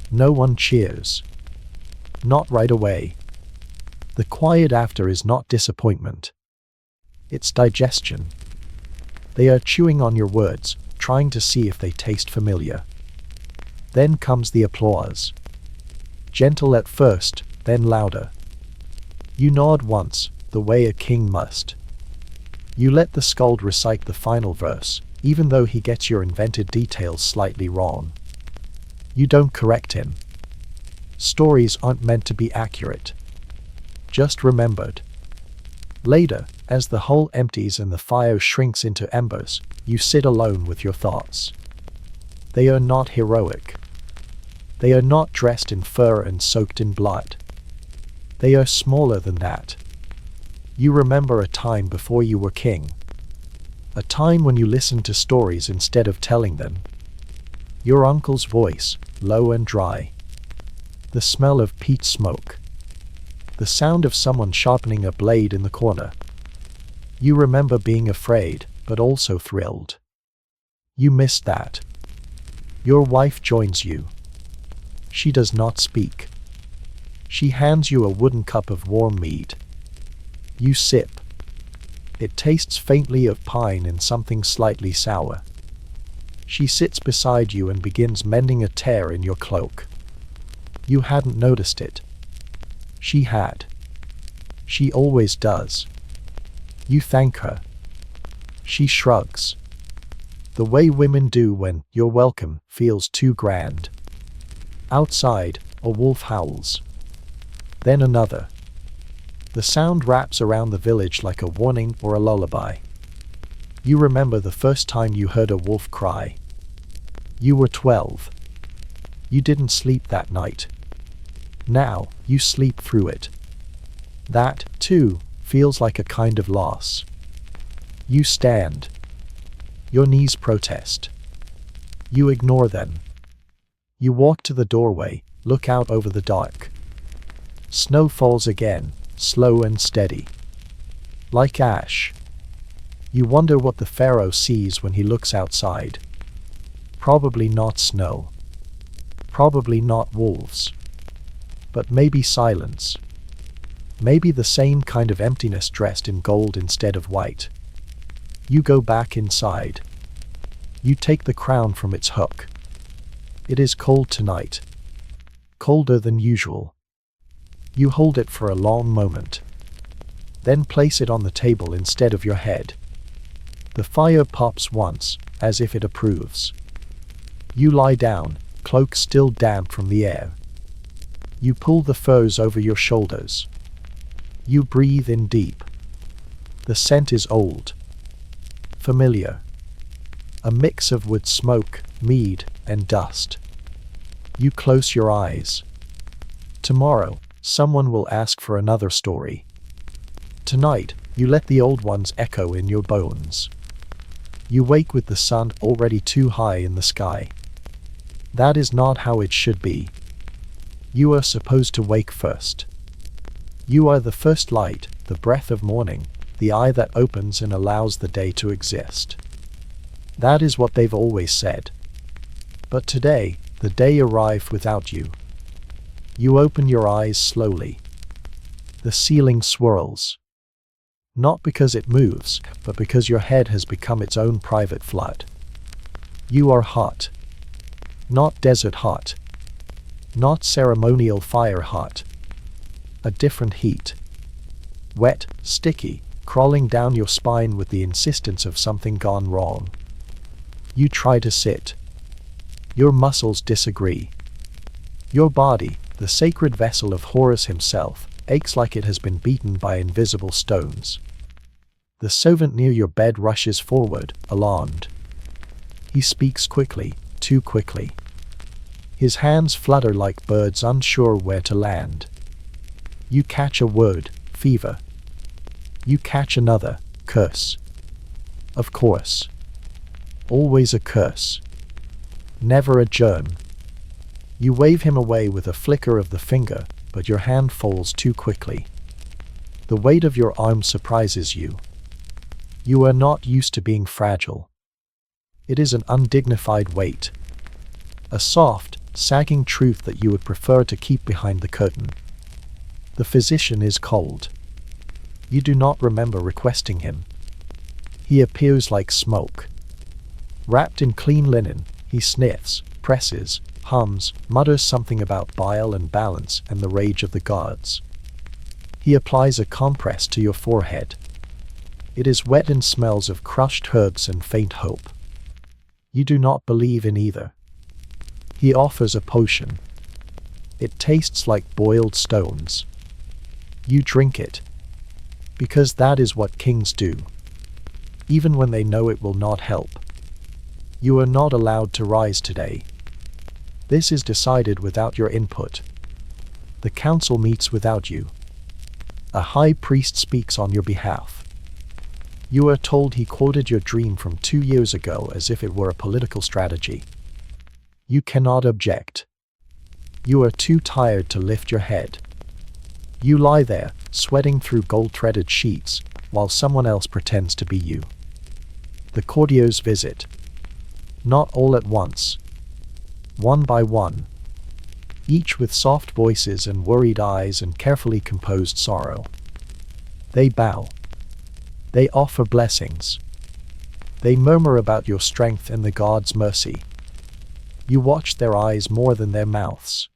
No one cheers. Not right away. The quiet after is not disappointment. It's digestion. They are chewing on your words, trying to see if they taste familiar. Then comes the applause. Gentle at first, then louder. You nod once, the way a king must. You let the skald recite the final verse, even though he gets your invented details slightly wrong. You don't correct him. Stories aren't meant to be accurate. Just remembered. Later, as the hole empties and the fire shrinks into embers, you sit alone with your thoughts. They are not heroic. They are not dressed in fur and soaked in blood. They are smaller than that. You remember a time before you were king. A time when you listened to stories instead of telling them. Your uncle's voice, low and dry. The smell of peat smoke. The sound of someone sharpening a blade in the corner. You remember being afraid, but also thrilled. You missed that. Your wife joins you. She does not speak. She hands you a wooden cup of warm mead. You sip. It tastes faintly of pine and something slightly sour. She sits beside you and begins mending a tear in your cloak. You hadn't noticed it. She had. She always does. You thank her. She shrugs. The way women do when "you're welcome" feels too grand. Outside, a wolf howls. Then another. The sound wraps around the village like a warning or a lullaby. You remember the first time you heard a wolf cry. You were 12. You didn't sleep that night. Now, you sleep through it. That, too, feels like a kind of loss. You stand. Your knees protest. You ignore them. You walk to the doorway, look out over the dark. Snow falls again, slow and steady. Like ash. You wonder what the Pharaoh sees when he looks outside. Probably not snow. Probably not wolves. But maybe silence. Maybe the same kind of emptiness dressed in gold instead of white. You go back inside. You take the crown from its hook. It is cold tonight. Colder than usual. You hold it for a long moment. Then place it on the table instead of your head. The fire pops once, as if it approves. You lie down, cloak still damp from the air. You pull the furs over your shoulders. You breathe in deep. The scent is old. Familiar. A mix of wood smoke, mead, and dust. You close your eyes. Tomorrow, someone will ask for another story. Tonight, you let the old ones echo in your bones. You wake with the sun already too high in the sky. That is not how it should be. You are supposed to wake first. You are the first light, the breath of morning, the eye that opens and allows the day to exist. That is what they've always said. But today, the day arrived without you. You open your eyes slowly. The ceiling swirls. Not because it moves, but because your head has become its own private flood. You are hot. Not desert hot. Not ceremonial fire hot. A different heat. Wet, sticky, crawling down your spine with the insistence of something gone wrong. You try to sit. Your muscles disagree. Your body, the sacred vessel of Horus himself, aches like it has been beaten by invisible stones. The servant near your bed rushes forward, alarmed. He speaks quickly, too quickly. His hands flutter like birds unsure where to land. You catch a word, fever. You catch another curse. Of course. Always a curse. Never a germ. You wave him away with a flicker of the finger, but your hand falls too quickly. The weight of your arm surprises you. You are not used to being fragile. It is an undignified weight. A soft, sagging truth that you would prefer to keep behind the curtain. The physician is cold. You do not remember requesting him. He appears like smoke. Wrapped in clean linen, he sniffs, presses, hums, mutters something about bile and balance and the rage of the gods. He applies a compress to your forehead. It is wet and smells of crushed herbs and faint hope. You do not believe in either. He offers a potion. It tastes like boiled stones. You drink it. Because that is what kings do. Even when they know it will not help. You are not allowed to rise today. This is decided without your input. The council meets without you. A high priest speaks on your behalf. You are told he quoted your dream from 2 years ago as if it were a political strategy. You cannot object. You are too tired to lift your head. You lie there, sweating through gold-threaded sheets, while someone else pretends to be you. The courtiers visit. Not all at once. One by one. Each with soft voices and worried eyes and carefully composed sorrow. They bow. They offer blessings. They murmur about your strength and the God's mercy. You watch their eyes more than their mouths.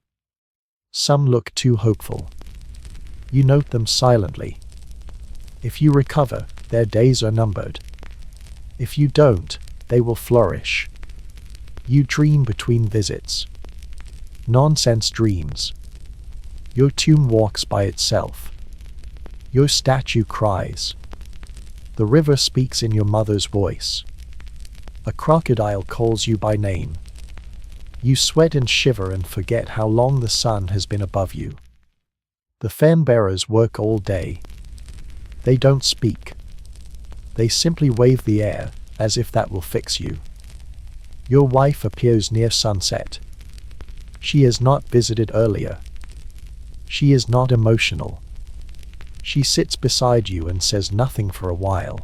Some look too hopeful. You note them silently. If you recover, their days are numbered. If you don't, they will flourish. You dream between visits. Nonsense dreams. Your tomb walks by itself. Your statue cries. The river speaks in your mother's voice. A crocodile calls you by name. You sweat and shiver and forget how long the sun has been above you. The fan bearers work all day. They don't speak. They simply wave the air, as if that will fix you. Your wife appears near sunset. She has not visited earlier. She is not emotional. She sits beside you and says nothing for a while.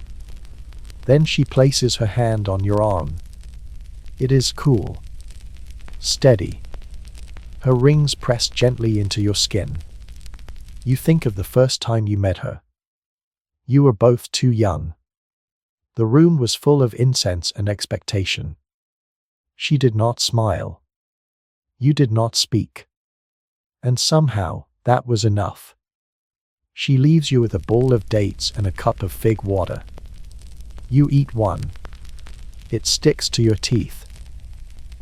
Then she places her hand on your arm. It is cool. Steady. Her rings press gently into your skin. You think of the first time you met her. You were both too young. The room was full of incense and expectation. She did not smile. You did not speak. And somehow, that was enough. She leaves you with a bowl of dates and a cup of fig water. You eat one. It sticks to your teeth.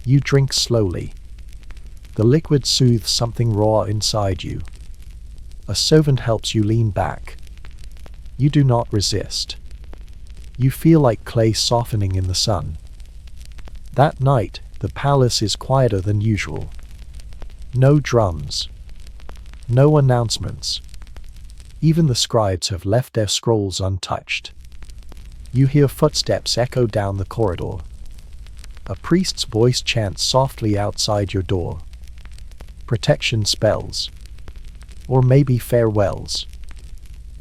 You drink slowly. The liquid soothes something raw inside you. A servant helps you lean back. You do not resist. You feel like clay softening in the sun. That night, the palace is quieter than usual. No drums. No announcements. Even the scribes have left their scrolls untouched. You hear footsteps echo down the corridor. A priest's voice chants softly outside your door. Protection spells. Or maybe farewells.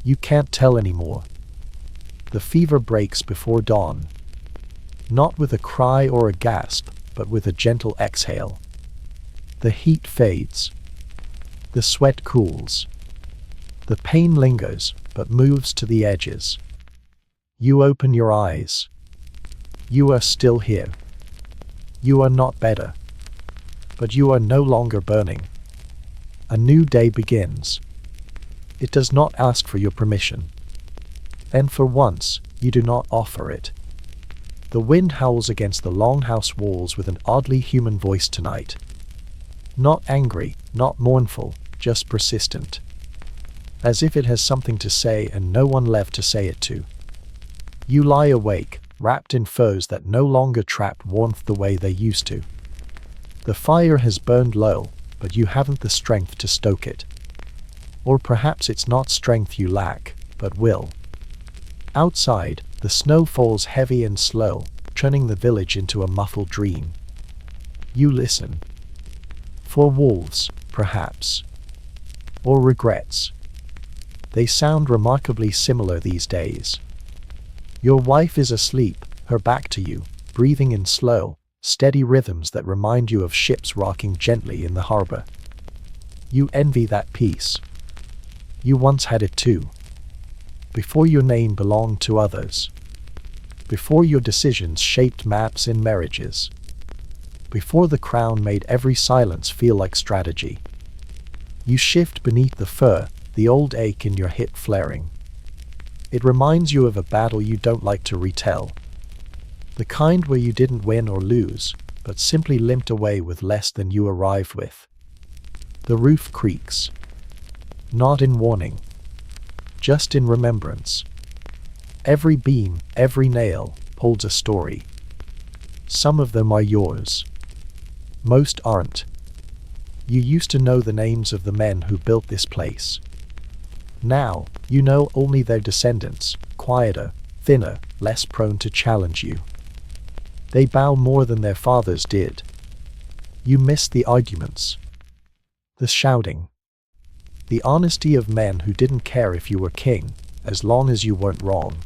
You can't tell anymore. The fever breaks before dawn. Not with a cry or a gasp, but with a gentle exhale. The heat fades. The sweat cools. The pain lingers, but moves to the edges. You open your eyes. You are still here. You are not better. But you are no longer burning. A new day begins. It does not ask for your permission. And for once, you do not offer it. The wind howls against the longhouse walls with an oddly human voice tonight. Not angry, not mournful, just persistent. As if it has something to say and no one left to say it to. You lie awake, wrapped in furs that no longer trap warmth the way they used to. The fire has burned low, but you haven't the strength to stoke it. Or perhaps it's not strength you lack, but will. Outside, the snow falls heavy and slow, turning the village into a muffled dream. You listen. For wolves, perhaps. Or regrets. They sound remarkably similar these days. Your wife is asleep, her back to you, breathing in slow, steady rhythms that remind you of ships rocking gently in the harbor. You envy that peace. You once had it too. Before your name belonged to others. Before your decisions shaped maps in marriages. Before the crown made every silence feel like strategy. You shift beneath the fur, the old ache in your hip flaring. It reminds you of a battle you don't like to retell. The kind where you didn't win or lose, but simply limped away with less than you arrived with. The roof creaks. Not in warning. Just in remembrance. Every beam, every nail, holds a story. Some of them are yours. Most aren't. You used to know the names of the men who built this place. Now, you know only their descendants, quieter, thinner, less prone to challenge you. They bow more than their fathers did. You miss the arguments. The shouting. The honesty of men who didn't care if you were king, as long as you weren't wrong.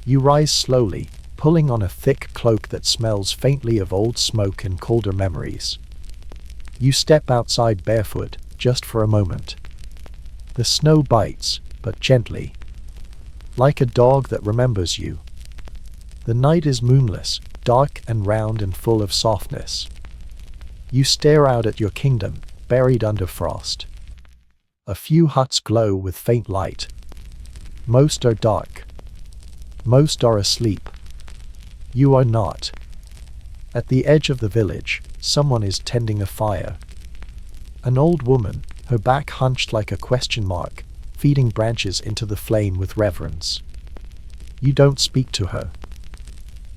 You rise slowly, pulling on a thick cloak that smells faintly of old smoke and colder memories. You step outside barefoot, just for a moment. The snow bites, but gently. Like a dog that remembers you. The night is moonless, dark and round and full of softness. You stare out at your kingdom, buried under frost. A few huts glow with faint light. Most are dark. Most are asleep. You are not. At the edge of the village, someone is tending a fire. An old woman, her back hunched like a question mark, feeding branches into the flame with reverence. You don't speak to her.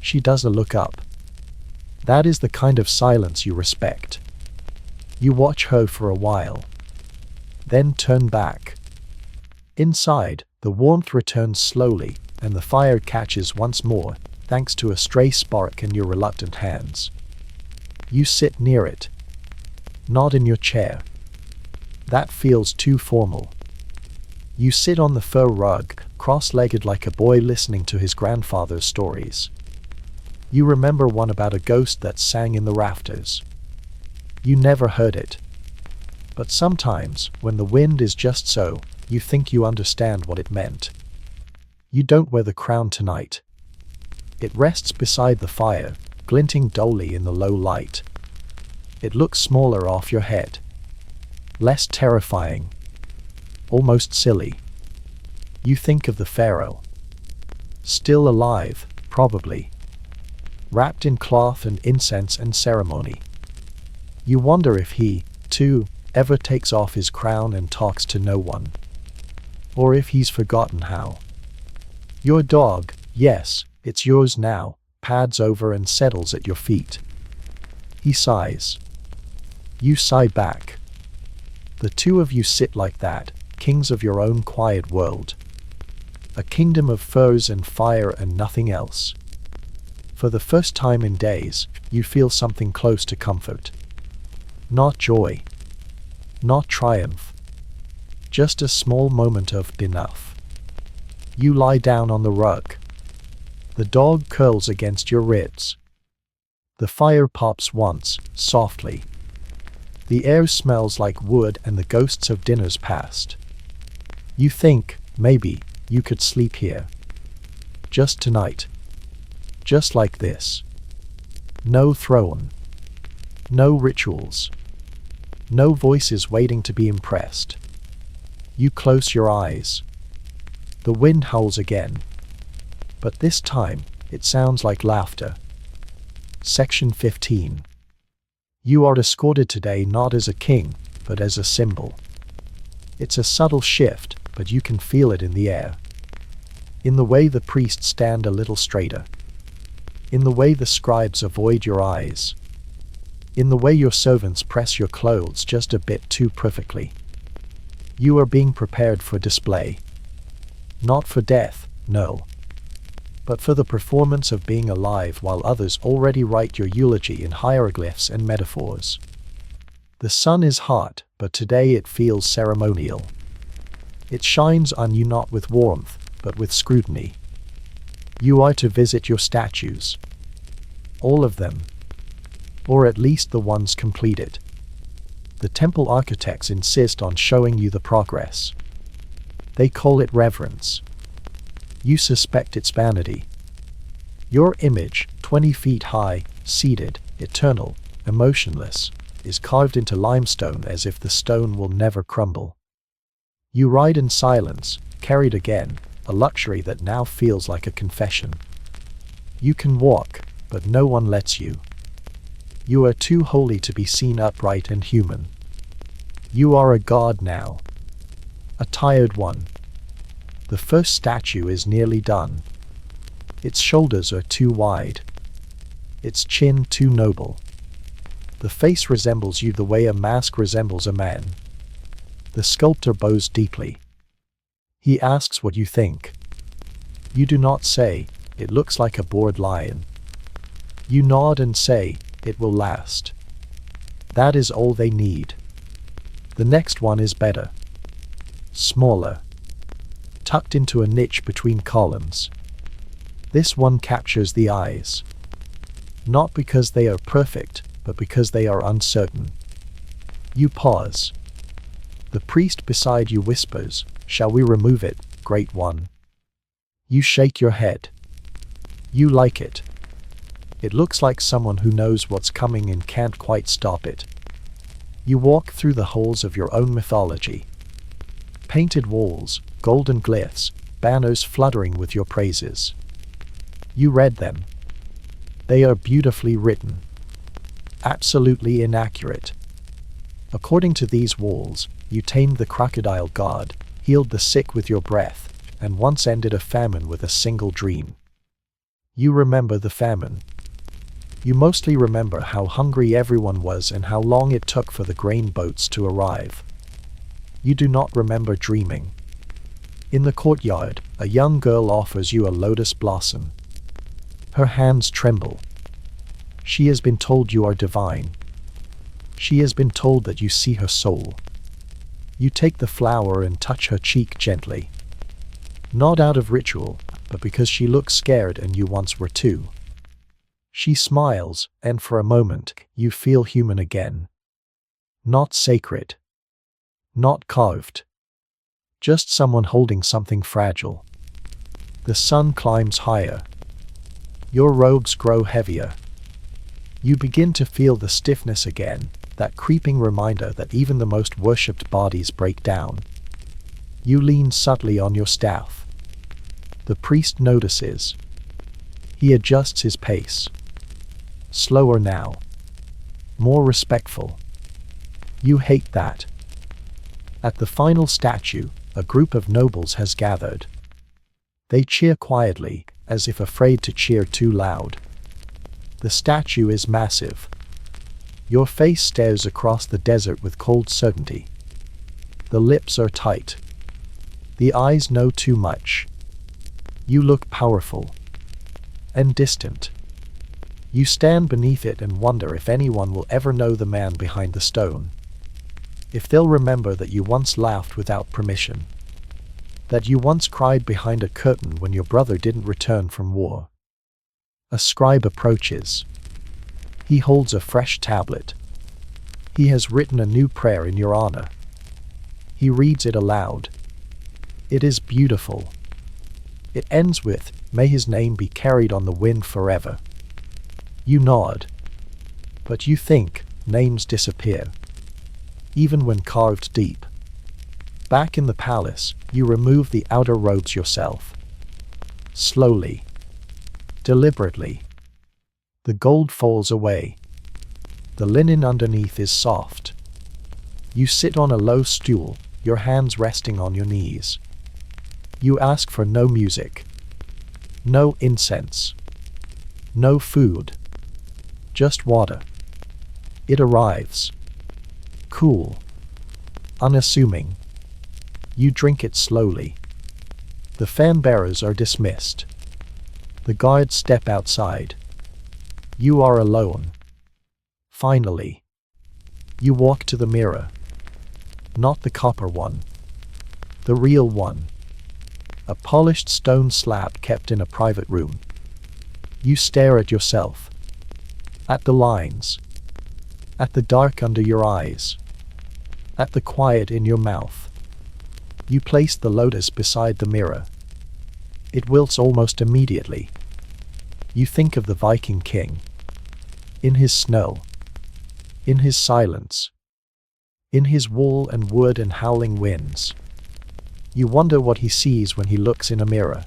She doesn't look up. That is the kind of silence you respect. You watch her for a while. Then turn back. Inside, the warmth returns slowly, and the fire catches once more, thanks to a stray spark in your reluctant hands. You sit near it. Not in your chair. That feels too formal. You sit on the fur rug, cross-legged like a boy listening to his grandfather's stories. You remember one about a ghost that sang in the rafters. You never heard it. But sometimes, when the wind is just so, you think you understand what it meant. You don't wear the crown tonight. It rests beside the fire, glinting dully in the low light. It looks smaller off your head. Less terrifying. Almost silly. You think of the Pharaoh. Still alive, probably. Wrapped in cloth and incense and ceremony. You wonder if he, too, ever takes off his crown and talks to no one. Or if he's forgotten how. Your dog, yes, it's yours now, pads over and settles at your feet. He sighs. You sigh back. The two of you sit like that, kings of your own quiet world. A kingdom of furs and fire and nothing else. For the first time in days, you feel something close to comfort. Not joy. Not triumph. Just a small moment of enough. You lie down on the rug. The dog curls against your ribs. The fire pops once, softly. The air smells like wood and the ghosts of dinners past. You think, maybe, you could sleep here. Just tonight. Just like this. No throne. No rituals. No voices waiting to be impressed. You close your eyes. The wind howls again. But this time, it sounds like laughter. Section 15. You are escorted today not as a king, but as a symbol. It's a subtle shift, but you can feel it in the air. In the way the priests stand a little straighter. In the way the scribes avoid your eyes. In the way your servants press your clothes just a bit too perfectly. You are being prepared for display. Not for death, no. But for the performance of being alive while others already write your eulogy in hieroglyphs and metaphors. The sun is hot, but today it feels ceremonial. It shines on you not with warmth, but with scrutiny. You are to visit your statues. All of them. Or at least the ones completed. The temple architects insist on showing you the progress. They call it reverence. You suspect it's vanity. Your image, 20 feet high, seated, eternal, emotionless, is carved into limestone as if the stone will never crumble. You ride in silence, carried again, a luxury that now feels like a confession. You can walk, but no one lets you. You are too holy to be seen upright and human. You are a god now. A tired one. The first statue is nearly done. Its shoulders are too wide. Its chin too noble. The face resembles you the way a mask resembles a man. The sculptor bows deeply. He asks what you think. You do not say, "It looks like a bored lion." You nod and say, "It will last." That is all they need. The next one is better. Smaller. Tucked into a niche between columns. This one captures the eyes. Not because they are perfect, but because they are uncertain. You pause. The priest beside you whispers, "Shall we remove it, great one?" You shake your head. You like it. It looks like someone who knows what's coming and can't quite stop it. You walk through the holes of your own mythology. Painted walls, golden glyphs, banners fluttering with your praises. You read them. They are beautifully written. Absolutely inaccurate. According to these walls, you tamed the crocodile god, healed the sick with your breath, and once ended a famine with a single dream. You remember the famine. You mostly remember how hungry everyone was and how long it took for the grain boats to arrive. You do not remember dreaming. In the courtyard, a young girl offers you a lotus blossom. Her hands tremble. She has been told you are divine. She has been told that you see her soul. You take the flower and touch her cheek gently. Not out of ritual, but because she looks scared and you once were too. She smiles, and for a moment, you feel human again. Not sacred. Not carved. Just someone holding something fragile. The sun climbs higher. Your robes grow heavier. You begin to feel the stiffness again, that creeping reminder that even the most worshipped bodies break down. You lean subtly on your staff. The priest notices. He adjusts his pace. Slower now. More respectful. You hate that. At the final statue, a group of nobles has gathered. They cheer quietly, as if afraid to cheer too loud. The statue is massive. Your face stares across the desert with cold certainty. The lips are tight. The eyes know too much. You look powerful. And distant. You stand beneath it and wonder if anyone will ever know the man behind the stone. If they'll remember that you once laughed without permission. That you once cried behind a curtain when your brother didn't return from war. A scribe approaches. He holds a fresh tablet. He has written a new prayer in your honor. He reads it aloud. It is beautiful. It ends with, "May his name be carried on the wind forever." You nod. But you think, names disappear. Even when carved deep. Back in the palace, you remove the outer robes yourself. Slowly. Deliberately. The gold falls away. The linen underneath is soft. You sit on a low stool, your hands resting on your knees. You ask for no music. No incense. No food. Just water. It arrives. Cool. Unassuming. You drink it slowly. The fan bearers are dismissed. The guards step outside. You are alone. Finally. You walk to the mirror. Not the copper one. The real one. A polished stone slab kept in a private room. You stare at yourself. At the lines. At the dark under your eyes. At the quiet in your mouth. You place the lotus beside the mirror. It wilts almost immediately. You think of the Viking king. In his snow. In his silence. In his wool and wood and howling winds. You wonder what he sees when he looks in a mirror.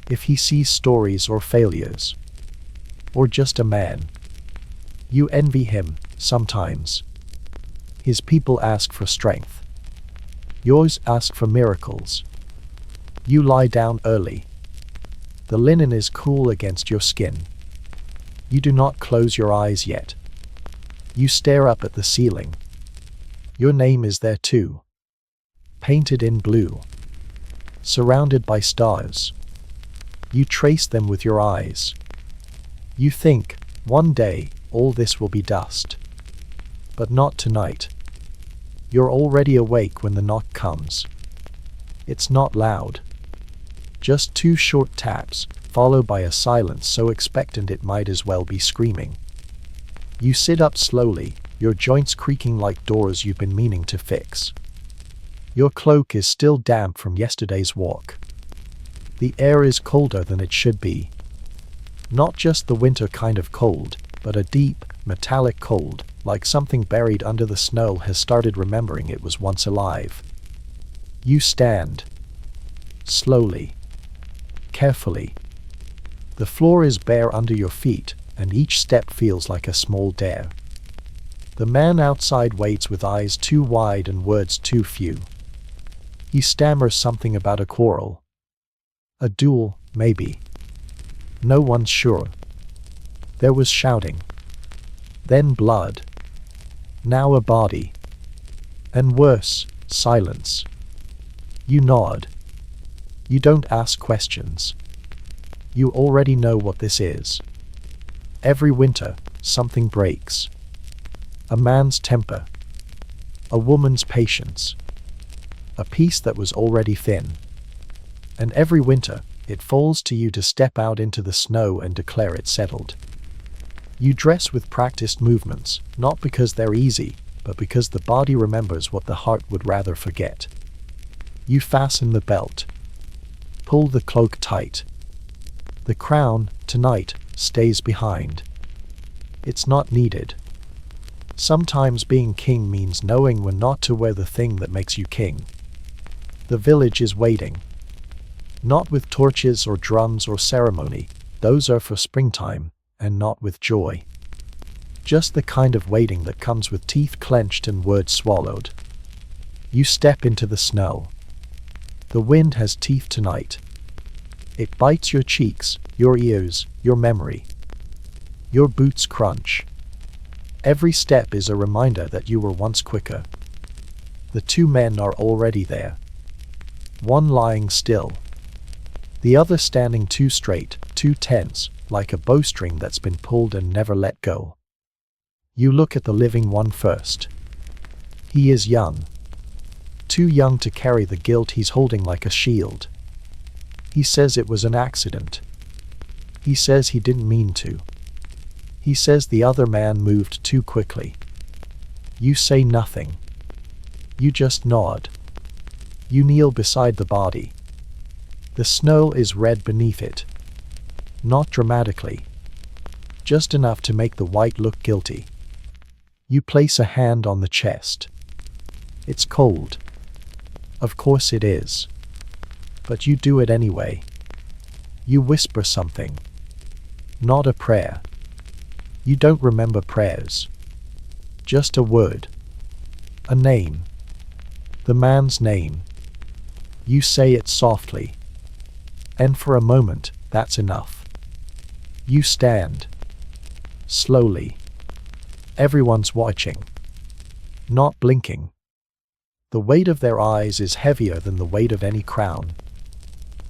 If he sees stories or failures. Or just a man. You envy him, sometimes. His people ask for strength. Yours ask for miracles. You lie down early. The linen is cool against your skin. You do not close your eyes yet. You stare up at the ceiling. Your name is there too. Painted in blue. Surrounded by stars. You trace them with your eyes. You think, one day, all this will be dust. But not tonight. You're already awake when the knock comes. It's not loud. Just 2 short taps, followed by a silence so expectant it might as well be screaming. You sit up slowly, your joints creaking like doors you've been meaning to fix. Your cloak is still damp from yesterday's walk. The air is colder than it should be. Not just the winter kind of cold, but a deep, metallic cold, like something buried under the snow has started remembering it was once alive. You stand. Slowly. Carefully. The floor is bare under your feet, and each step feels like a small dare. The man outside waits with eyes too wide and words too few. He stammers something about a quarrel. A duel, maybe. No one's sure. There was shouting. Then blood. Now a body. And worse, silence. You nod. You don't ask questions. You already know what this is. Every winter, something breaks. A man's temper. A woman's patience. A piece that was already thin. And every winter, it falls to you to step out into the snow and declare it settled. You dress with practiced movements, not because they're easy, but because the body remembers what the heart would rather forget. You fasten the belt. Pull the cloak tight. The crown, tonight, stays behind. It's not needed. Sometimes being king means knowing when not to wear the thing that makes you king. The village is waiting. Not with torches or drums or ceremony, those are for springtime, and not with joy. Just the kind of waiting that comes with teeth clenched and words swallowed. You step into the snow. The wind has teeth tonight. It bites your cheeks, your ears, your memory. Your boots crunch. Every step is a reminder that you were once quicker. The 2 men are already there. One lying still. The other standing too straight, too tense, like a bowstring that's been pulled and never let go. You look at the living one first. He is young. Too young to carry the guilt he's holding like a shield. He says it was an accident. He says he didn't mean to. He says the other man moved too quickly. You say nothing. You just nod. You kneel beside the body. The snow is red beneath it. Not dramatically. Just enough to make the white look guilty. You place a hand on the chest. It's cold. Of course it is. But you do it anyway. You whisper something. Not a prayer. You don't remember prayers. Just a word. A name. The man's name. You say it softly. And for a moment, that's enough. You stand. Slowly. Everyone's watching. Not blinking. The weight of their eyes is heavier than the weight of any crown.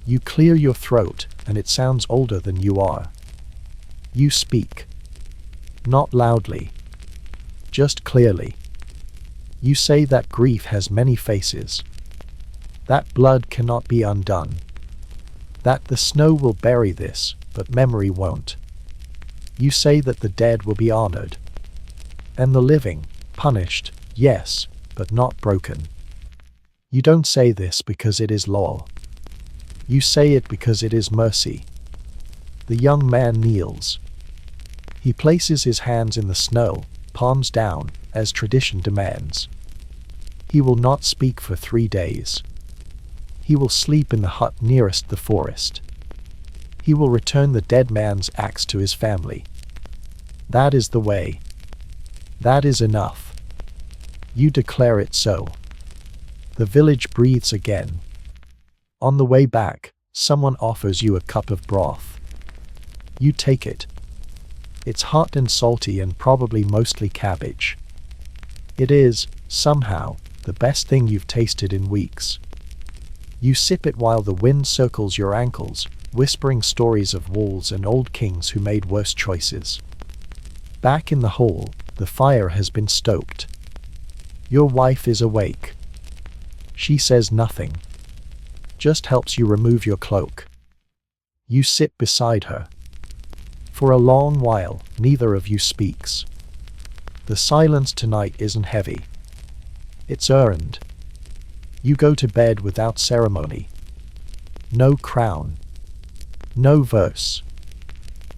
You clear your throat, and it sounds older than you are. You speak. Not loudly. Just clearly. You say that grief has many faces. That blood cannot be undone. That the snow will bury this, but memory won't. You say that the dead will be honored. And the living, punished, yes, but not broken. You don't say this because it is law. You say it because it is mercy. The young man kneels. He places his hands in the snow, palms down, as tradition demands. He will not speak for 3 days. He will sleep in the hut nearest the forest. He will return the dead man's axe to his family. That is the way. That is enough. You declare it so. The village breathes again. On the way back, someone offers you a cup of broth. You take it. It's hot and salty and probably mostly cabbage. It is, somehow, the best thing you've tasted in weeks. You sip it while the wind circles your ankles, whispering stories of wolves and old kings who made worse choices. Back in the hall, the fire has been stoked. Your wife is awake. She says nothing. Just helps you remove your cloak. You sit beside her. For a long while, neither of you speaks. The silence tonight isn't heavy. It's earned. You go to bed without ceremony. No crown. No verse.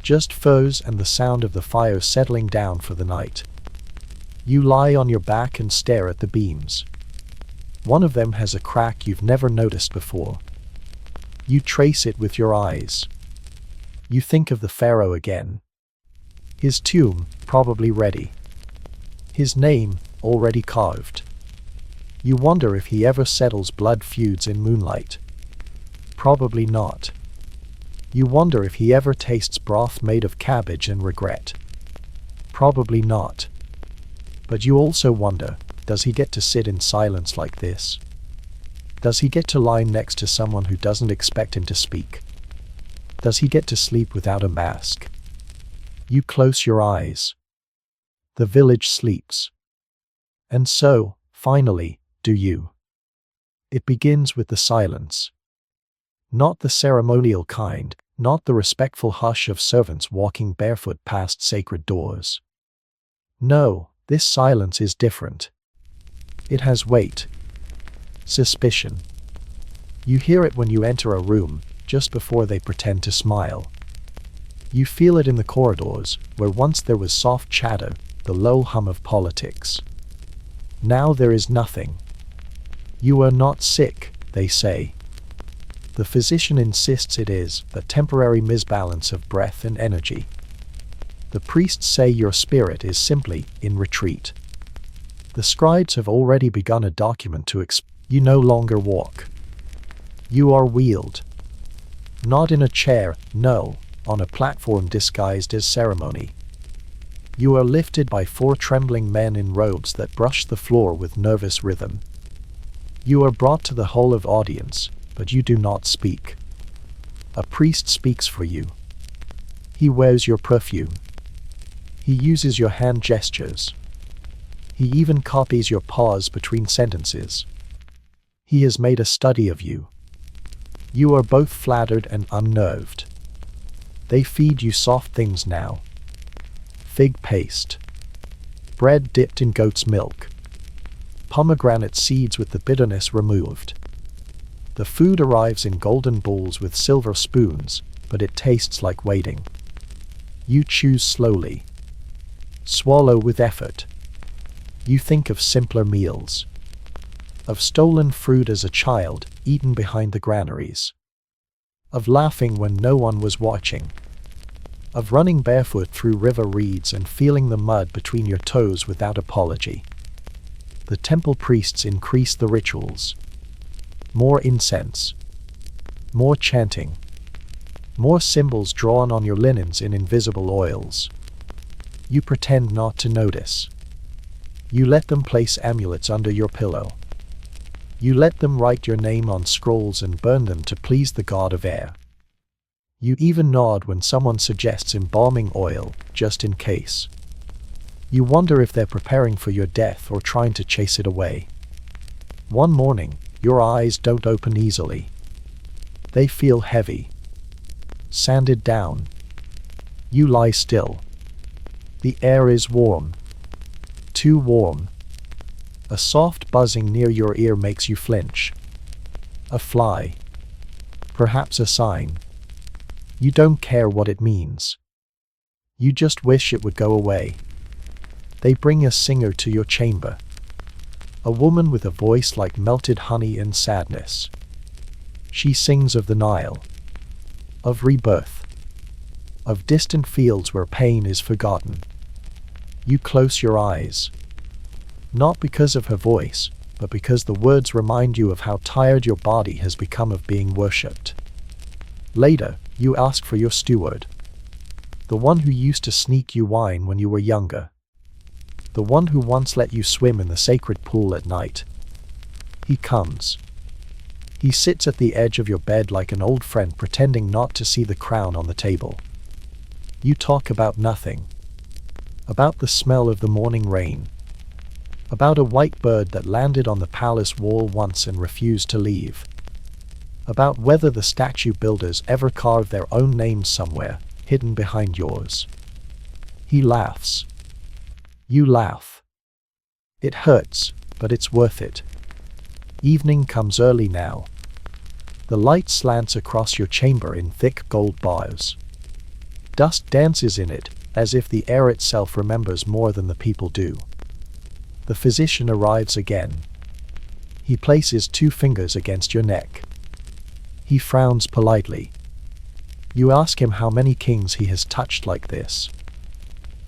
Just furs and the sound of the fire settling down for the night. You lie on your back and stare at the beams. One of them has a crack you've never noticed before. You trace it with your eyes. You think of the Pharaoh again. His tomb, probably ready. His name, already carved. You wonder if he ever settles blood feuds in moonlight. Probably not. You wonder if he ever tastes broth made of cabbage and regret. Probably not. But you also wonder, does he get to sit in silence like this? Does he get to lie next to someone who doesn't expect him to speak? Does he get to sleep without a mask? You close your eyes. The village sleeps. And so, finally, do you. It begins with the silence. Not the ceremonial kind, not the respectful hush of servants walking barefoot past sacred doors. No, this silence is different. It has weight. Suspicion. You hear it when you enter a room, just before they pretend to smile. You feel it in the corridors, where once there was soft chatter, the low hum of politics. Now there is nothing. You are not sick, they say. The physician insists it is a temporary misbalance of breath and energy. The priests say your spirit is simply in retreat. The scribes have already begun a document to you no longer walk. You are wheeled. Not in a chair, no, on a platform disguised as ceremony. You are lifted by 4 trembling men in robes that brush the floor with nervous rhythm. You are brought to the hall of audience, but you do not speak. A priest speaks for you. He wears your perfume. He uses your hand gestures. He even copies your pause between sentences. He has made a study of you. You are both flattered and unnerved. They feed you soft things now. Fig paste. Bread dipped in goat's milk. Pomegranate seeds with the bitterness removed. The food arrives in golden bowls with silver spoons, but it tastes like waiting. You choose slowly. Swallow with effort. You think of simpler meals. Of stolen fruit as a child, eaten behind the granaries. Of laughing when no one was watching. Of running barefoot through river reeds and feeling the mud between your toes without apology. The temple priests increase the rituals. More incense. More chanting. More symbols drawn on your linens in invisible oils. You pretend not to notice. You let them place amulets under your pillow. You let them write your name on scrolls and burn them to please the god of air. You even nod when someone suggests embalming oil, just in case. You wonder if they're preparing for your death or trying to chase it away. One morning, your eyes don't open easily. They feel heavy, sanded down. You lie still. The air is warm. Too warm. A soft buzzing near your ear makes you flinch. A fly. Perhaps a sign. You don't care what it means. You just wish it would go away. They bring a singer to your chamber. A woman with a voice like melted honey in sadness. She sings of the Nile, of rebirth, of distant fields where pain is forgotten. You close your eyes. Not because of her voice, but because the words remind you of how tired your body has become of being worshipped. Later, you ask for your steward. The one who used to sneak you wine when you were younger. The one who once let you swim in the sacred pool at night. He comes. He sits at the edge of your bed like an old friend pretending not to see the crown on the table. You talk about nothing. About the smell of the morning rain. About a white bird that landed on the palace wall once and refused to leave. About whether the statue builders ever carved their own names somewhere, hidden behind yours. He laughs. You laugh. It hurts, but it's worth it. Evening comes early now. The light slants across your chamber in thick gold bars. Dust dances in it, as if the air itself remembers more than the people do. The physician arrives again. He places 2 fingers against your neck. He frowns politely. You ask him how many kings he has touched like this.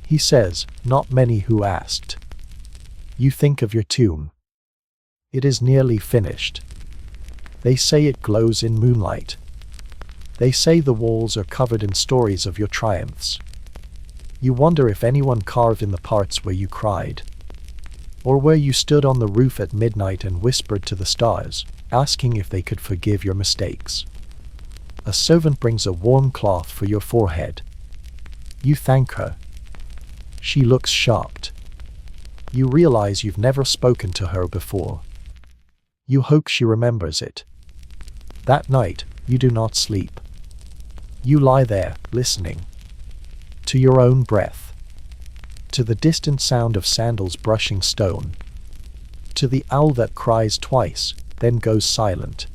He says, not many who asked. You think of your tomb. It is nearly finished. They say it glows in moonlight. They say the walls are covered in stories of your triumphs. You wonder if anyone carved in the parts where you cried. Or where you stood on the roof at midnight and whispered to the stars, asking if they could forgive your mistakes. A servant brings a warm cloth for your forehead. You thank her. She looks shocked. You realize you've never spoken to her before. You hope she remembers it. That night, you do not sleep. You lie there, listening. To your own breath. To the distant sound of sandals brushing stone. To the owl that cries twice, then goes silent.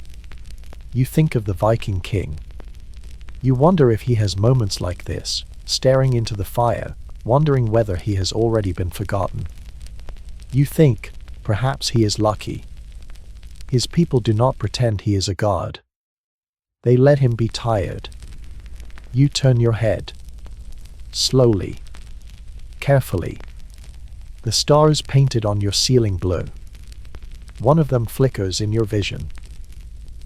You think of the Viking king. You wonder if he has moments like this, staring into the fire, wondering whether he has already been forgotten. You think, perhaps he is lucky. His people do not pretend he is a god. They let him be tired. You turn your head. Slowly. Carefully. The stars painted on your ceiling blur. One of them flickers in your vision.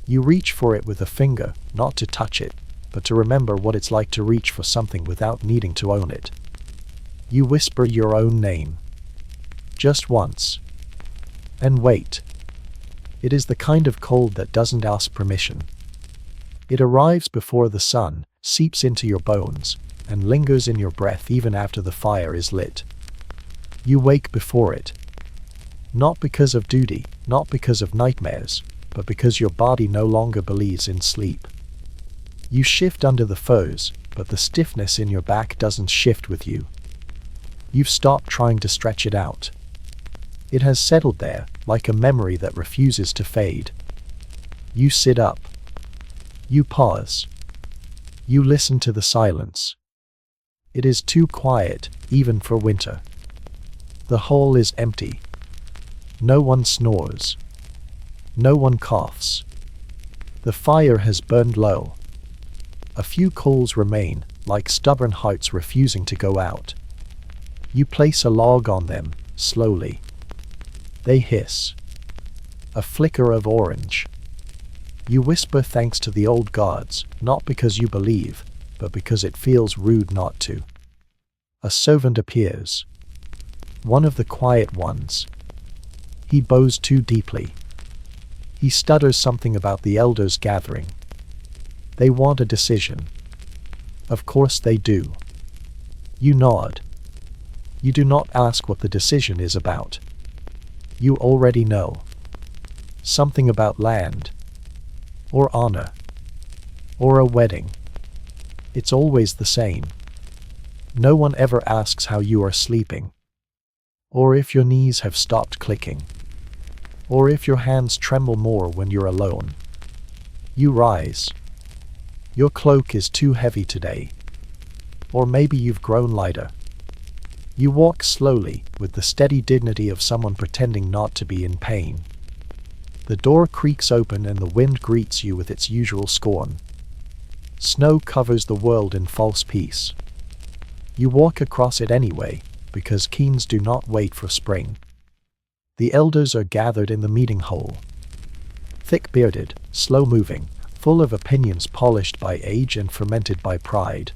You reach for it with a finger, not to touch it, but to remember what it's like to reach for something without needing to own it. You whisper your own name. Just once. And wait. It is the kind of cold that doesn't ask permission. It arrives before the sun, seeps into your bones, and lingers in your breath even after the fire is lit. You wake before it. Not because of duty, not because of nightmares, but because your body no longer believes in sleep. You shift under the furs, but the stiffness in your back doesn't shift with you. You've stopped trying to stretch it out. It has settled there, like a memory that refuses to fade. You sit up. You pause. You listen to the silence. It is too quiet, even for winter. The hall is empty. No one snores. No one coughs. The fire has burned low. A few coals remain, like stubborn hearts refusing to go out. You place a log on them, slowly. They hiss. A flicker of orange. You whisper thanks to the old gods, not because you believe, but because it feels rude not to. A servant appears. One of the quiet ones. He bows too deeply. He stutters something about the elders gathering. They want a decision. Of course they do. You nod. You do not ask what the decision is about. You already know. Something about land. Or honor. Or a wedding. It's always the same. No one ever asks how you are sleeping. Or if your knees have stopped clicking. Or if your hands tremble more when you're alone. You rise. Your cloak is too heavy today. Or maybe you've grown lighter. You walk slowly, with the steady dignity of someone pretending not to be in pain. The door creaks open and the wind greets you with its usual scorn. Snow covers the world in false peace. You walk across it anyway, because keens do not wait for spring. The elders are gathered in the meeting hall. Thick-bearded, slow-moving, full of opinions polished by age and fermented by pride.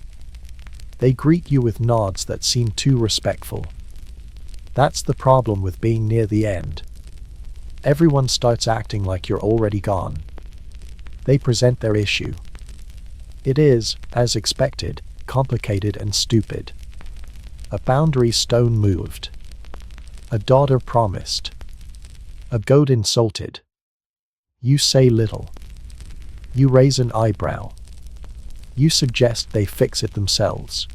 They greet you with nods that seem too respectful. That's the problem with being near the end. Everyone starts acting like you're already gone. They present their issue. It is, as expected, complicated and stupid. A boundary stone moved. A daughter promised. A goat insulted. You say little. You raise an eyebrow. You suggest they fix it themselves.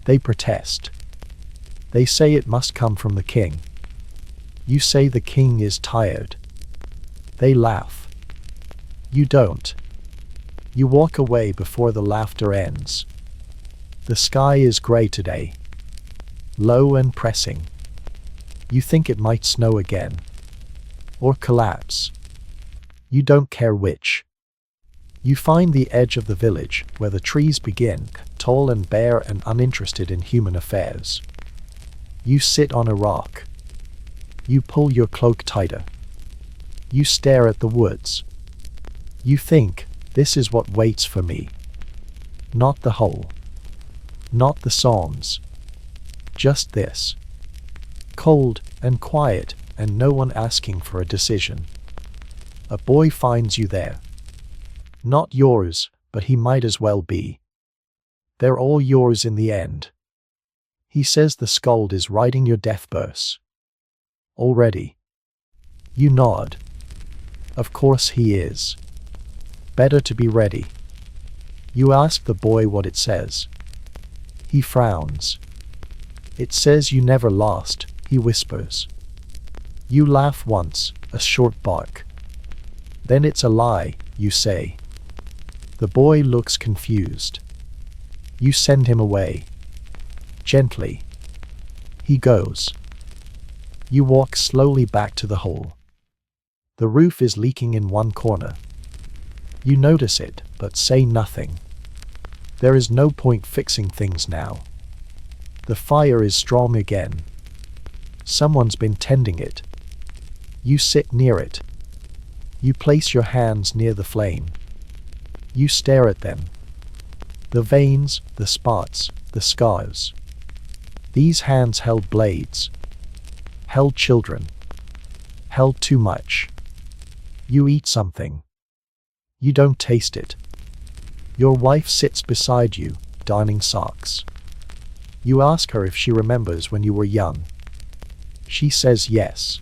They protest. They say it must come from the king. You say the king is tired. They laugh. You don't. You walk away before the laughter ends. The sky is gray today. Low and pressing. You think it might snow again. Or collapse. You don't care which. You find the edge of the village, where the trees begin, tall and bare and uninterested in human affairs. You sit on a rock. You pull your cloak tighter. You stare at the woods. You think, this is what waits for me. Not the whole. Not the songs. Just this. Cold and quiet, and no one asking for a decision. A boy finds you there. Not yours, but he might as well be. They're all yours in the end. He says the skald is writing your death verse. Already. You nod. Of course he is. Better to be ready. You ask the boy what it says. He frowns. It says you never lost, he whispers. You laugh once, a short bark. Then it's a lie, you say. The boy looks confused. You send him away. Gently. He goes. You walk slowly back to the hole. The roof is leaking in one corner. You notice it, but say nothing. There is no point fixing things now. The fire is strong again. Someone's been tending it. You sit near it. You place your hands near the flame. You stare at them. The veins, the spots, the scars. These hands held blades. Held children. Held too much. You eat something. You don't taste it. Your wife sits beside you, darning socks. You ask her if she remembers when you were young. She says yes.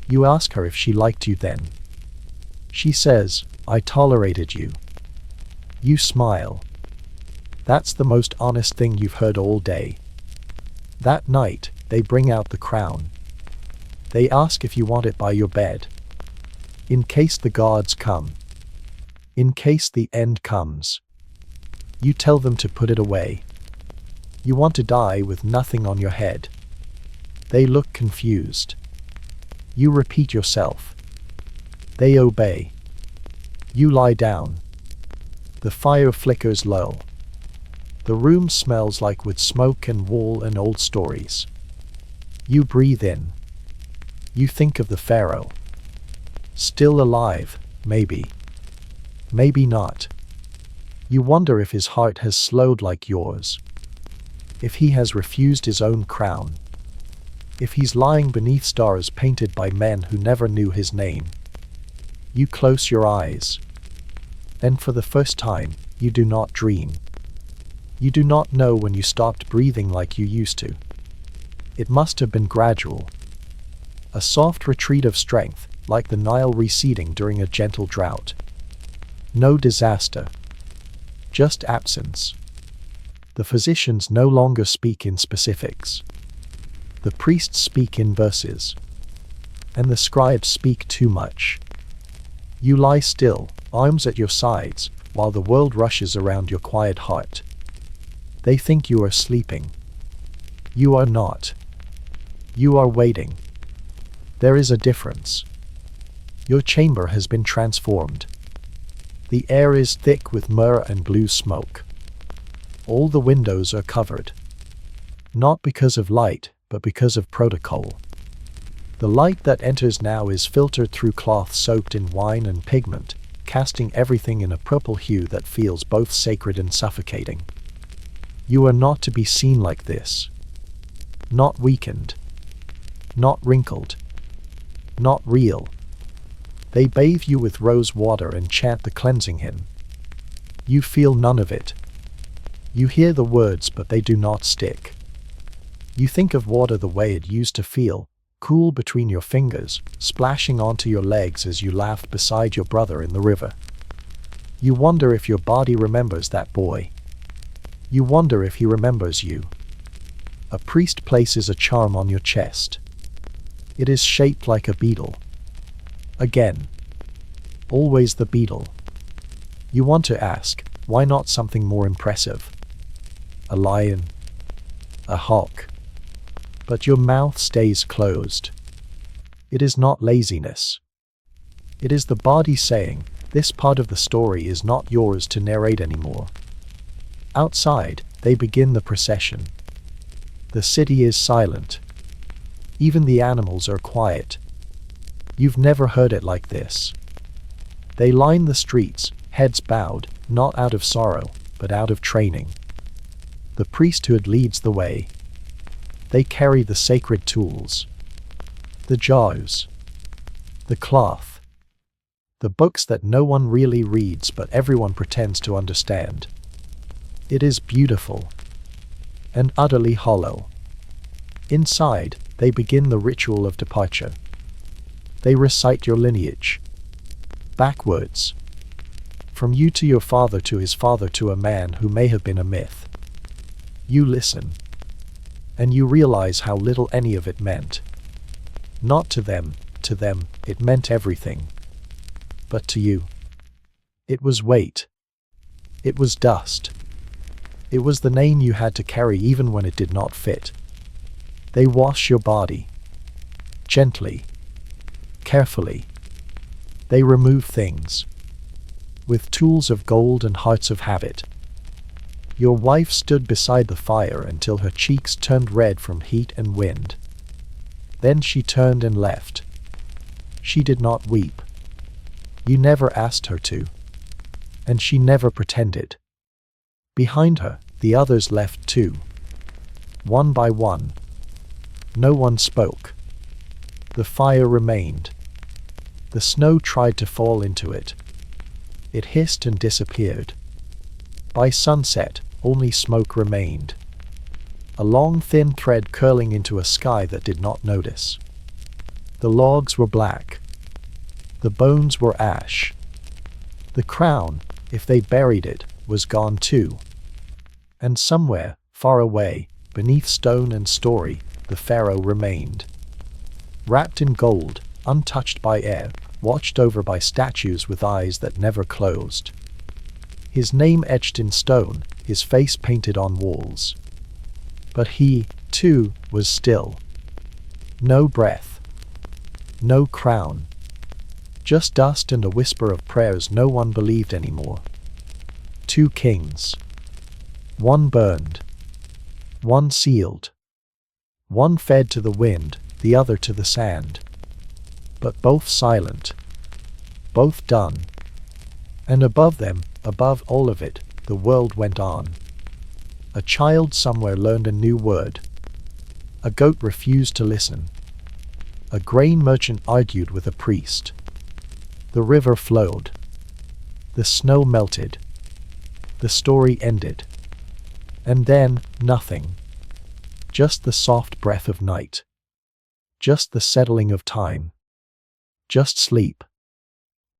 You ask her if she liked you then. She says, I tolerated you. You smile. That's the most honest thing you've heard all day. That night, they bring out the crown. They ask if you want it by your bed. In case the gods come. In case the end comes. You tell them to put it away. You want to die with nothing on your head. They look confused. You repeat yourself. They obey. You lie down. The fire flickers low. The room smells like wood smoke and wool and old stories. You breathe in. You think of the Pharaoh. Still alive, maybe. Maybe not. You wonder if his heart has slowed like yours. If he has refused his own crown. If he's lying beneath stars painted by men who never knew his name. You close your eyes. And for the first time, you do not dream. You do not know when you stopped breathing like you used to. It must have been gradual. A soft retreat of strength, like the Nile receding during a gentle drought. No disaster. Just absence. The physicians no longer speak in specifics. The priests speak in verses. And the scribes speak too much. You lie still, arms at your sides, while the world rushes around your quiet heart. They think you are sleeping. You are not. You are waiting. There is a difference. Your chamber has been transformed. The air is thick with myrrh and blue smoke. All the windows are covered. Not because of light, but because of protocol. The light that enters now is filtered through cloth soaked in wine and pigment, casting everything in a purple hue that feels both sacred and suffocating. You are not to be seen like this. Not weakened. Not wrinkled. Not real. They bathe you with rose water and chant the cleansing hymn. You feel none of it. You hear the words, but they do not stick. You think of water the way it used to feel, cool between your fingers, splashing onto your legs as you laughed beside your brother in the river. You wonder if your body remembers that boy. You wonder if he remembers you. A priest places a charm on your chest. It is shaped like a beetle. Again. Always the beetle. You want to ask, why not something more impressive? A lion? A hawk? But your mouth stays closed. It is not laziness. It is the body saying, this part of the story is not yours to narrate anymore. Outside, they begin the procession. The city is silent. Even the animals are quiet. You've never heard it like this. They line the streets, heads bowed, not out of sorrow, but out of training. The priesthood leads the way. They carry the sacred tools. The jars. The cloth. The books that no one really reads but everyone pretends to understand. It is beautiful. And utterly hollow. Inside, they begin the ritual of departure. They recite your lineage. Backwards. From you to your father to his father to a man who may have been a myth. You listen. And you realize how little any of it meant. Not to them, it meant everything. But to you, it was weight. It was dust. It was the name you had to carry even when it did not fit. They wash your body. Gently. Carefully. They remove things. With tools of gold and hearts of habit. Your wife stood beside the fire until her cheeks turned red from heat and wind. Then she turned and left. She did not weep. You never asked her to. And she never pretended. Behind her, the others left too. One by one. No one spoke. The fire remained. The snow tried to fall into it. It hissed and disappeared. By sunset, only smoke remained. A long thin thread curling into a sky that did not notice. The logs were black. The bones were ash. The crown, if they buried it, was gone too. And somewhere, far away, beneath stone and story, the Pharaoh remained. Wrapped in gold, untouched by air, watched over by statues with eyes that never closed. His name etched in stone, his face painted on walls. But he, too, was still. No breath. No crown. Just dust and a whisper of prayers no one believed anymore. 2 kings. One burned. One sealed. One fed to the wind, the other to the sand. But both silent. Both done. And above them, above all of it, the world went on. A child somewhere learned a new word. A goat refused to listen. A grain merchant argued with a priest. The river flowed. The snow melted. The story ended. And then, nothing. Just the soft breath of night. Just the settling of time. Just sleep.